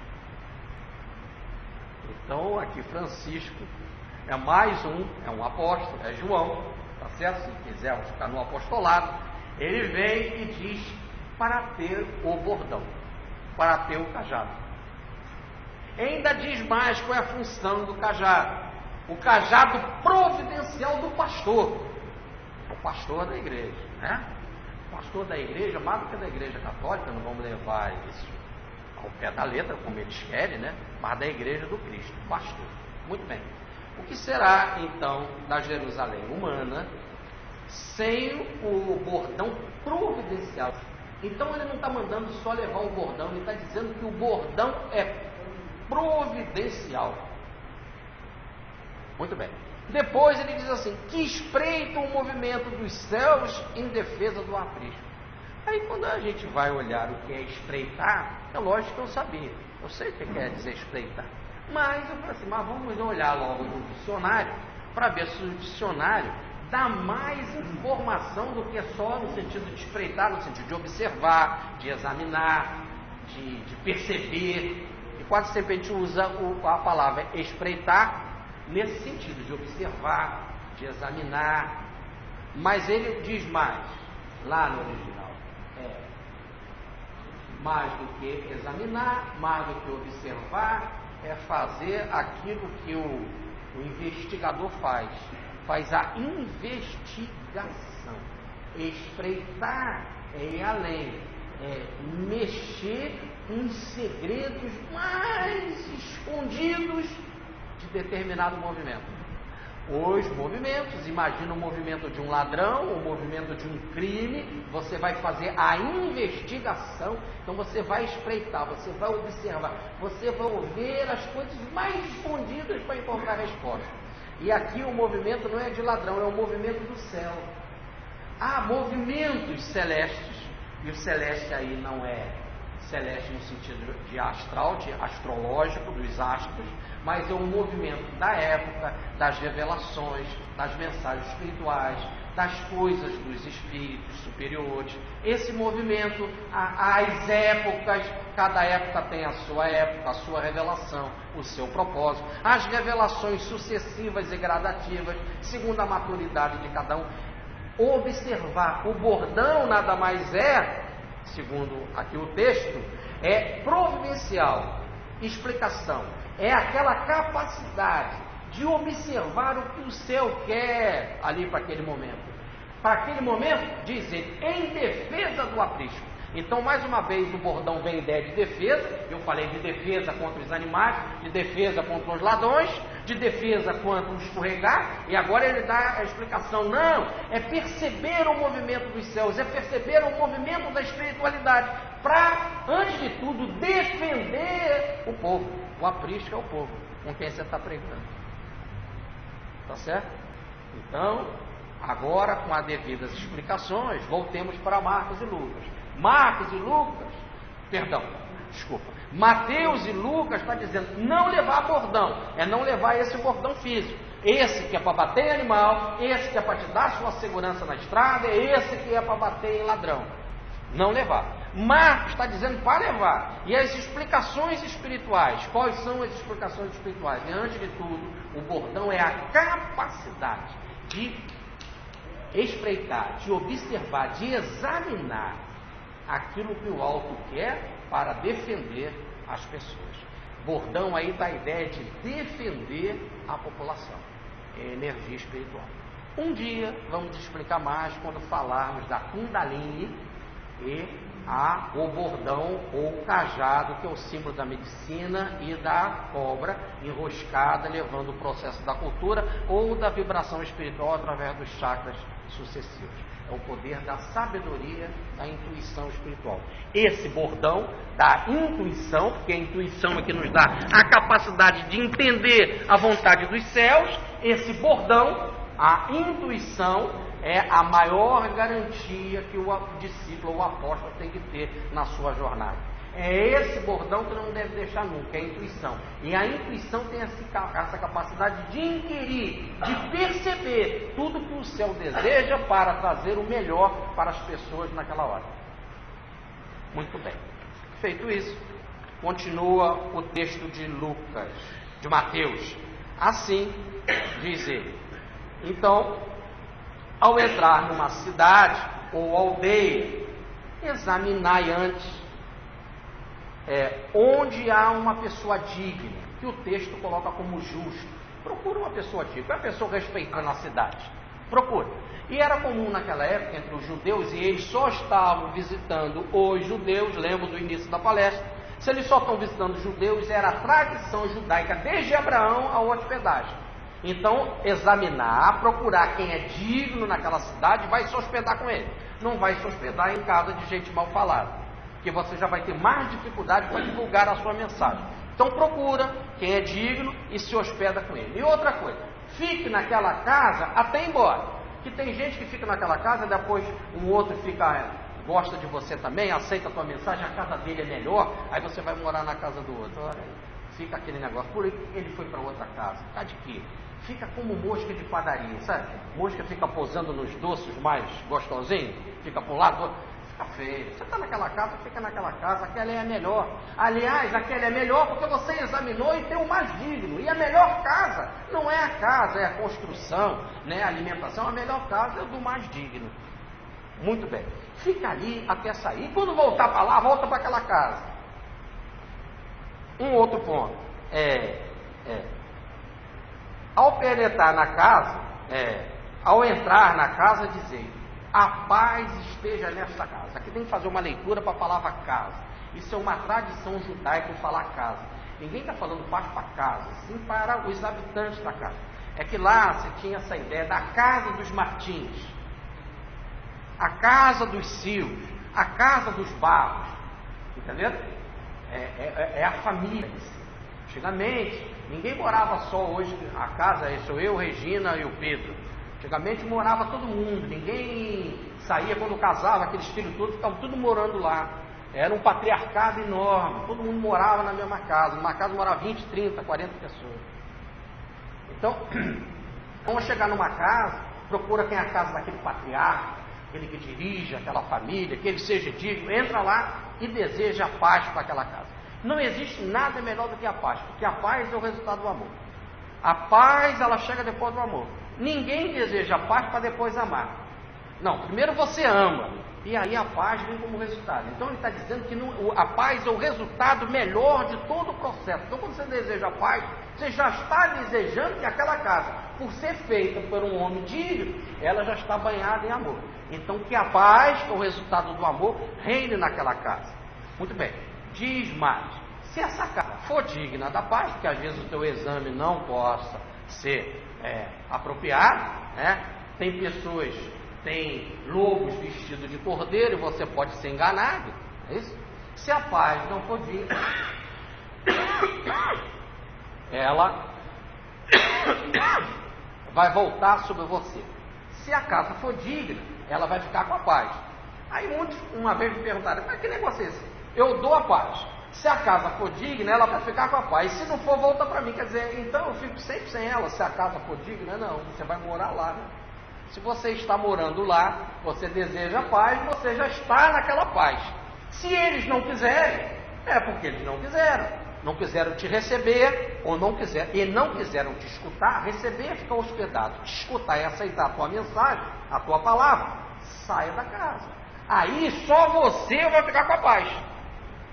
Então aqui Francisco é mais um apóstolo, é João, tá certo? Se quisermos ficar no apostolado, Ele vem e diz para ter o bordão, para ter o cajado. Ainda diz mais qual é a função do cajado. O cajado providencial do pastor. O pastor da igreja, né? O pastor da igreja, mais do que da igreja católica, não vamos levar isso ao pé da letra, como eles querem, né? Mas da igreja do Cristo, o pastor. Muito bem. O que será, então, da Jerusalém humana sem o bordão providencial? Então ele não está mandando só levar o bordão, ele está dizendo que o bordão é providencial. Muito bem. Depois ele diz assim, que espreita o movimento dos céus em defesa do aprisco. Aí quando a gente vai olhar o que é espreitar, é lógico que eu sabia. Eu sei o que quer dizer espreitar. Mas eu falei assim, mas vamos olhar logo no dicionário, para ver se o dicionário dá mais informação do que só no sentido de espreitar, no sentido de observar, de examinar, de perceber. E quase sempre a gente usa a palavra espreitar nesse sentido, de observar, de examinar. Mas ele diz mais, lá no original, mais do que examinar, mais do que observar, é fazer aquilo que o investigador faz a investigação. Espreitar é ir além, é mexer em segredos mais escondidos de determinado movimento. Os movimentos, imagina o movimento de um ladrão, o movimento de um crime, você vai fazer a investigação, então você vai espreitar, você vai observar, você vai ver as coisas mais escondidas para encontrar a resposta. E aqui o movimento não é de ladrão, é o movimento do céu. Há movimentos celestes, e o celeste aí não é celeste no sentido de astral, de astrológico, dos astros, mas é um movimento da época, das revelações, das mensagens espirituais, das coisas dos espíritos superiores. Esse movimento, as épocas, cada época tem a sua época, a sua revelação, o seu propósito. As revelações sucessivas e gradativas, segundo a maturidade de cada um. Observar, o bordão nada mais é, segundo aqui o texto, é providencial, explicação, é aquela capacidade de observar o que o céu quer ali para aquele momento. Para aquele momento, diz ele, em defesa do aprisco. Então, mais uma vez, o bordão vem ideia de defesa. Eu falei de defesa contra os animais, de defesa contra os ladrões, de defesa contra o escorregar, e agora ele dá a explicação. Não, é perceber o movimento dos céus, é perceber o movimento da espiritualidade, para, antes de tudo, defender o povo. O aprisco é o povo com quem você está pregando. Tá certo? Então, agora, com as devidas explicações, voltemos para Marcos e Lucas. Mateus e Lucas está dizendo, não levar bordão, é não levar esse bordão físico. Esse que é para bater em animal, esse que é para te dar sua segurança na estrada, esse que é para bater em ladrão. Não levar. Marcos está dizendo para levar. E as explicações espirituais, quais são as explicações espirituais? E antes de tudo, o bordão é a capacidade de espreitar, de observar, de examinar aquilo que o alto quer para defender as pessoas. Bordão aí dá a ideia de defender a população, é energia espiritual. Um dia vamos explicar mais quando falarmos da Kundalini e o bordão ou o cajado, que é o símbolo da medicina e da cobra enroscada, levando o processo da cultura ou da vibração espiritual através dos chakras sucessivos. É o poder da sabedoria, da intuição espiritual. Esse bordão da intuição, porque a intuição é que nos dá a capacidade de entender a vontade dos céus. Esse bordão, a intuição, é a maior garantia que o discípulo ou o apóstolo tem que ter na sua jornada. É esse bordão que não deve deixar nunca, é a intuição. E a intuição tem essa capacidade de inquirir, de perceber tudo que o céu deseja para trazer o melhor para as pessoas naquela hora. Muito bem. Feito isso, continua o texto de Lucas, de Mateus. Assim, diz ele. Então, ao entrar numa cidade, ou aldeia, examinai antes onde há uma pessoa digna, que o texto coloca como justo. Procura uma pessoa digna, uma pessoa respeitada na cidade. Procura. E era comum naquela época entre os judeus, e eles só estavam visitando os judeus, lembro do início da palestra, se eles só estão visitando os judeus, era a tradição judaica desde Abraão a hospedagem. Então, examinar, procurar quem é digno naquela cidade, vai se hospedar com ele. Não vai se hospedar em casa de gente mal falada, que você já vai ter mais dificuldade para divulgar a sua mensagem. Então procura quem é digno e se hospeda com ele. E outra coisa, fique naquela casa até ir embora. Que tem gente que fica naquela casa, depois um outro gosta de você também, aceita a tua mensagem, a casa dele é melhor, aí você vai morar na casa do outro. Olha, fica aquele negócio, por ele foi para outra casa, tá de quê? Fica como mosca de padaria, sabe? Mosca fica pousando nos doces mais gostosinhos, fica para um lado, fica feio. Você está naquela casa, fica naquela casa, aquela é a melhor. Aliás, aquela é melhor porque você examinou e tem o mais digno. E a melhor casa não é a casa, é a construção, né? A alimentação. A melhor casa é do mais digno. Muito bem. Fica ali até sair. E quando voltar para lá, volta para aquela casa. Um outro ponto. Ao penetrar na casa, ao entrar na casa, dizer: a paz esteja nesta casa. Aqui tem que fazer uma leitura para a palavra casa. Isso é uma tradição judaica falar casa. Ninguém está falando paz para casa, sim para os habitantes da casa. É que lá você tinha essa ideia da casa dos Martins, a casa dos Silves, a casa dos Barros, entendeu? É a família. Antigamente, ninguém morava só hoje, a casa sou eu, Regina e o Pedro. Antigamente morava todo mundo, ninguém saía quando casava, aqueles filhos todos ficavam tudo morando lá. Era um patriarcado enorme, todo mundo morava na mesma casa. Numa casa morava 20, 30, 40 pessoas. Então, vamos chegar numa casa, procura quem é a casa daquele patriarca, aquele que dirige aquela família, que ele seja digno, entra lá e deseja a paz para aquela casa. Não existe nada melhor do que a paz, porque a paz é o resultado do amor. A paz, ela chega depois do amor. Ninguém deseja a paz para depois amar. Não, primeiro você ama, e aí a paz vem como resultado. Então ele está dizendo que a paz é o resultado melhor de todo o processo. Então quando você deseja a paz, você já está desejando que aquela casa, por ser feita por um homem digno, ela já está banhada em amor. Então que a paz, que é o resultado do amor, reine naquela casa. Muito bem, diz mais: se essa casa for digna da paz, porque às vezes o teu exame não possa ser apropriado, né? Tem pessoas, tem lobos vestidos de cordeiro e você pode ser enganado, é isso? Se a paz não for digna, ela vai voltar sobre você. Se a casa for digna, ela vai ficar com a paz. Aí muitos uma vez me perguntaram: mas que negócio é esse? Eu dou a paz. Se a casa for digna, ela vai ficar com a paz. Se não for, volta para mim. Quer dizer, então eu fico sempre sem ela. Se a casa for digna, não, você vai morar lá, né? Se você está morando lá, você deseja a paz, você já está naquela paz. Se eles não quiserem, é porque eles não quiseram. Não quiseram te receber, ou não quiseram te escutar. Receber é ficar hospedado. Te escutar é aceitar a tua mensagem, a tua palavra. Saia da casa. Aí só você vai ficar com a paz.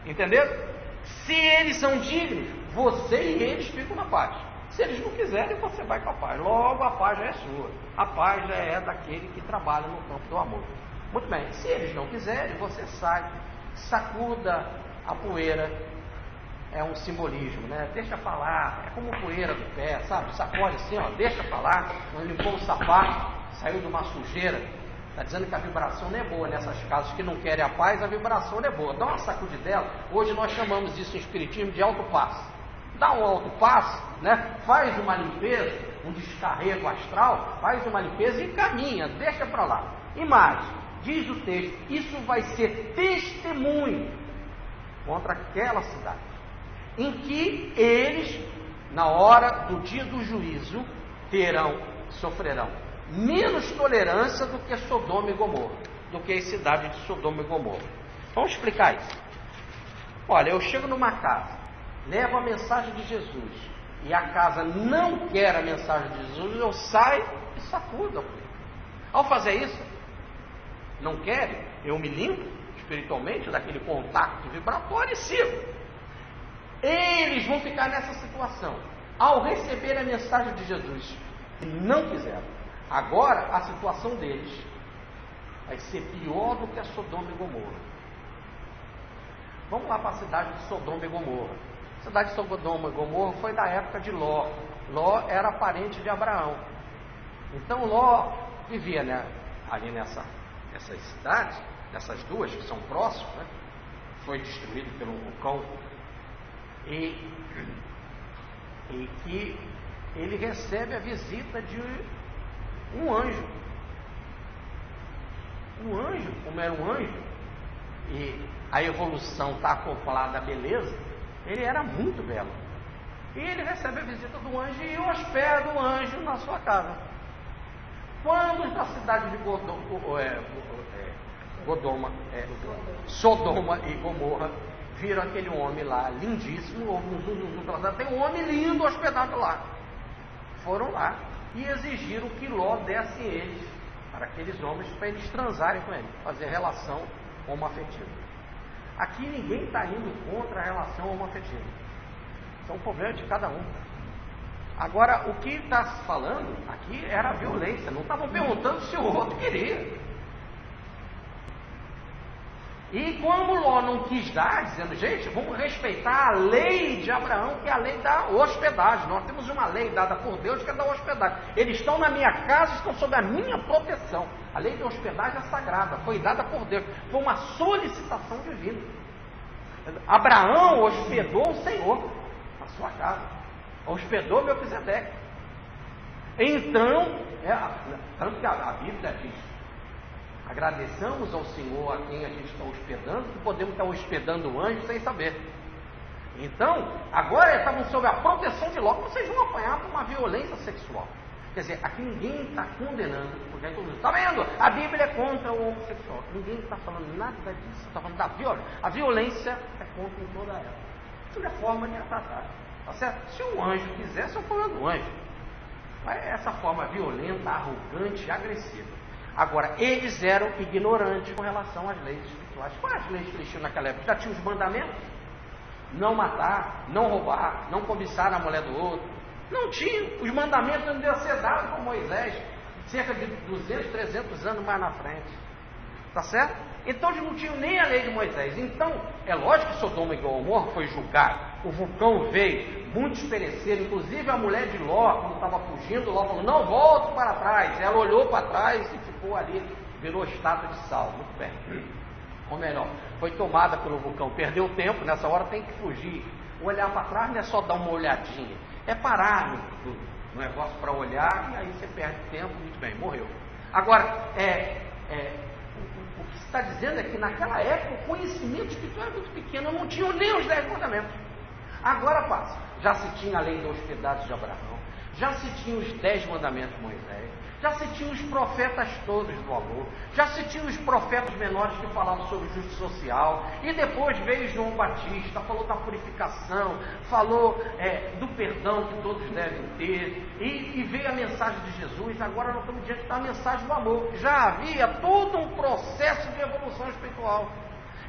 Entendeu? Se eles são dignos, você e eles ficam na paz. Se eles não quiserem, você vai com a paz. Logo a paz já é sua. A paz já é daquele que trabalha no campo do amor. Muito bem, se eles não quiserem, você sai, sacuda a poeira. É um simbolismo, né? Deixa falar, é como poeira do pé, sabe? Sacode assim, ó, deixa falar. Quando limpou o sapato, saiu de uma sujeira. Está dizendo que a vibração não é boa nessas casas que não querem a paz, a vibração não é boa. Dá uma sacudidela. Hoje nós chamamos isso em espiritismo de autopasse. Dá um autopasse, né? Faz uma limpeza, um descarrego astral, faz uma limpeza e caminha, deixa para lá. E mais, diz o texto, isso vai ser testemunho contra aquela cidade, em que eles, na hora do dia do juízo, sofrerão menos tolerância do que Sodoma e Gomorra, do que a cidade de Sodoma e Gomorra. Vamos explicar isso. Olha, eu chego numa casa, levo a mensagem de Jesus, e a casa não quer a mensagem de Jesus, eu saio e sacudo. Ao fazer isso, Não querem, eu me limpo espiritualmente daquele contato vibratório e sigo. Eles vão ficar nessa situação. Ao receber a mensagem de Jesus, e não quiseram. Agora a situação deles vai ser pior do que a Sodoma e Gomorra. Vamos lá para a cidade de Sodoma e Gomorra. A cidade de Sodoma e Gomorra foi da época de Ló. Ló era parente de Abraão. Então Ló vivia, né, ali nessas cidades, nessas duas que são próximas, né? Foi destruído pelo vulcão. E que ele recebe a visita de um anjo. Um anjo, como era um anjo, e a evolução está acoplada à beleza, ele era muito belo. E ele recebe a visita do anjo e hospeda o anjo na sua casa. Quando da cidade de Sodoma e Gomorra viram aquele homem lá, lindíssimo, tem um homem lindo hospedado lá. Foram lá e exigiram que Ló desse eles, para aqueles homens, para eles transarem com ele, fazer relação homoafetiva. Aqui ninguém está indo contra a relação homoafetiva. Isso é um problema de cada um. Agora, o que está se falando aqui era a violência. Não estavam perguntando se o outro queria. E como Ló não quis dar, dizendo, gente, vamos respeitar a lei de Abraão, que é a lei da hospedagem. Nós temos uma lei dada por Deus que é da hospedagem. Eles estão na minha casa, estão sob a minha proteção. A lei da hospedagem é sagrada, foi dada por Deus. Foi uma solicitação divina. Abraão hospedou o Senhor na sua casa. Hospedou Melquisedeque. Então, tanto que a Bíblia diz, agradeçamos ao Senhor a quem a gente está hospedando, que podemos estar hospedando o anjo sem saber. Então, agora eles estavam sob a proteção de Ló, vocês vão apanhar por uma violência sexual. Quer dizer, aqui ninguém está condenando, porque aí todo mundo está vendo, a Bíblia é contra o homossexual. Ninguém está falando nada disso, está falando da violência. A violência é contra em toda ela. Tudo é forma de tratar. Tá certo? Se o anjo quisesse, é o problema do anjo. Mas essa forma violenta, arrogante e agressiva. Agora, eles eram ignorantes com relação às leis espirituais. Quais as leis que eles tinham naquela época? Já tinham os mandamentos? Não matar, não roubar, não cobiçar a mulher do outro. Não tinha. Os mandamentos não deviam ser dados por Moisés, cerca de 200, 300 anos mais na frente. Tá certo? Então eles não tinham nem a lei de Moisés. Então, é lógico que Sodoma e Gomorra foi julgado. O vulcão veio, muitos pereceram, inclusive a mulher de Ló, quando estava fugindo, Ló falou, não volto para trás. Ela olhou para trás e ficou ali, virou estátua de sal. Muito bem. Ou melhor, foi tomada pelo vulcão, perdeu tempo, nessa hora tem que fugir. Olhar para trás não é só dar uma olhadinha, é parar no negócio para olhar e aí você perde tempo, muito bem, morreu. Agora, o que se está dizendo é que naquela época o conhecimento espiritual era muito pequeno, não tinham nem os 10 mandamentos. Agora passa, já se tinha a lei da hospedagem de Abraão, já se tinha os 10 mandamentos de Moisés, já se tinha os profetas todos do amor, já se tinha os profetas menores que falavam sobre justiça social, e depois veio João Batista, falou da purificação, falou do perdão que todos devem ter, e veio a mensagem de Jesus. Agora nós estamos diante da mensagem do amor. Já havia todo um processo de evolução espiritual.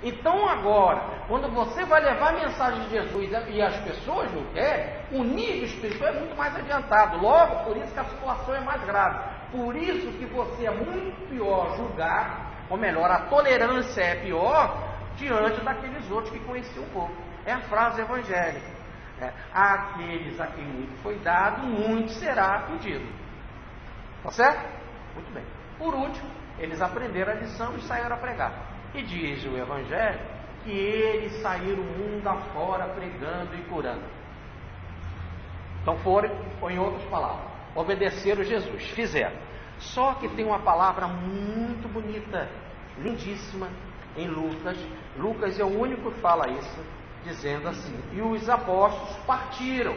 Então agora, quando você vai levar a mensagem de Jesus e as pessoas não querem, o nível espiritual é muito mais adiantado. Logo, por isso que a situação é mais grave. Por isso que você é muito pior julgar, ou melhor, a tolerância é pior diante daqueles outros que conheciam um pouco. É a frase evangélica. Aqueles a quem muito foi dado, muito será pedido. Tá certo? Muito bem. Por último, eles aprenderam a lição e saíram a pregar. E diz o Evangelho que eles saíram o mundo afora pregando e curando. Então foram, ou em outras palavras, obedeceram Jesus, fizeram. Só que tem uma palavra muito bonita, lindíssima, em Lucas. Lucas é o único que fala isso, dizendo assim: e os apóstolos partiram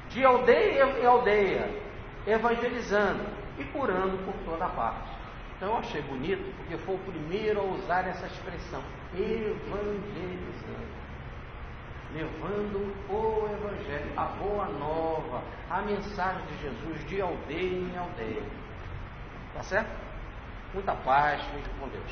de aldeia em aldeia, evangelizando e curando por toda parte. Então eu achei bonito, porque foi o primeiro a usar essa expressão, evangelizando, levando o Evangelho, a boa nova, a mensagem de Jesus de aldeia em aldeia. Tá certo? Muita paz, fique com Deus.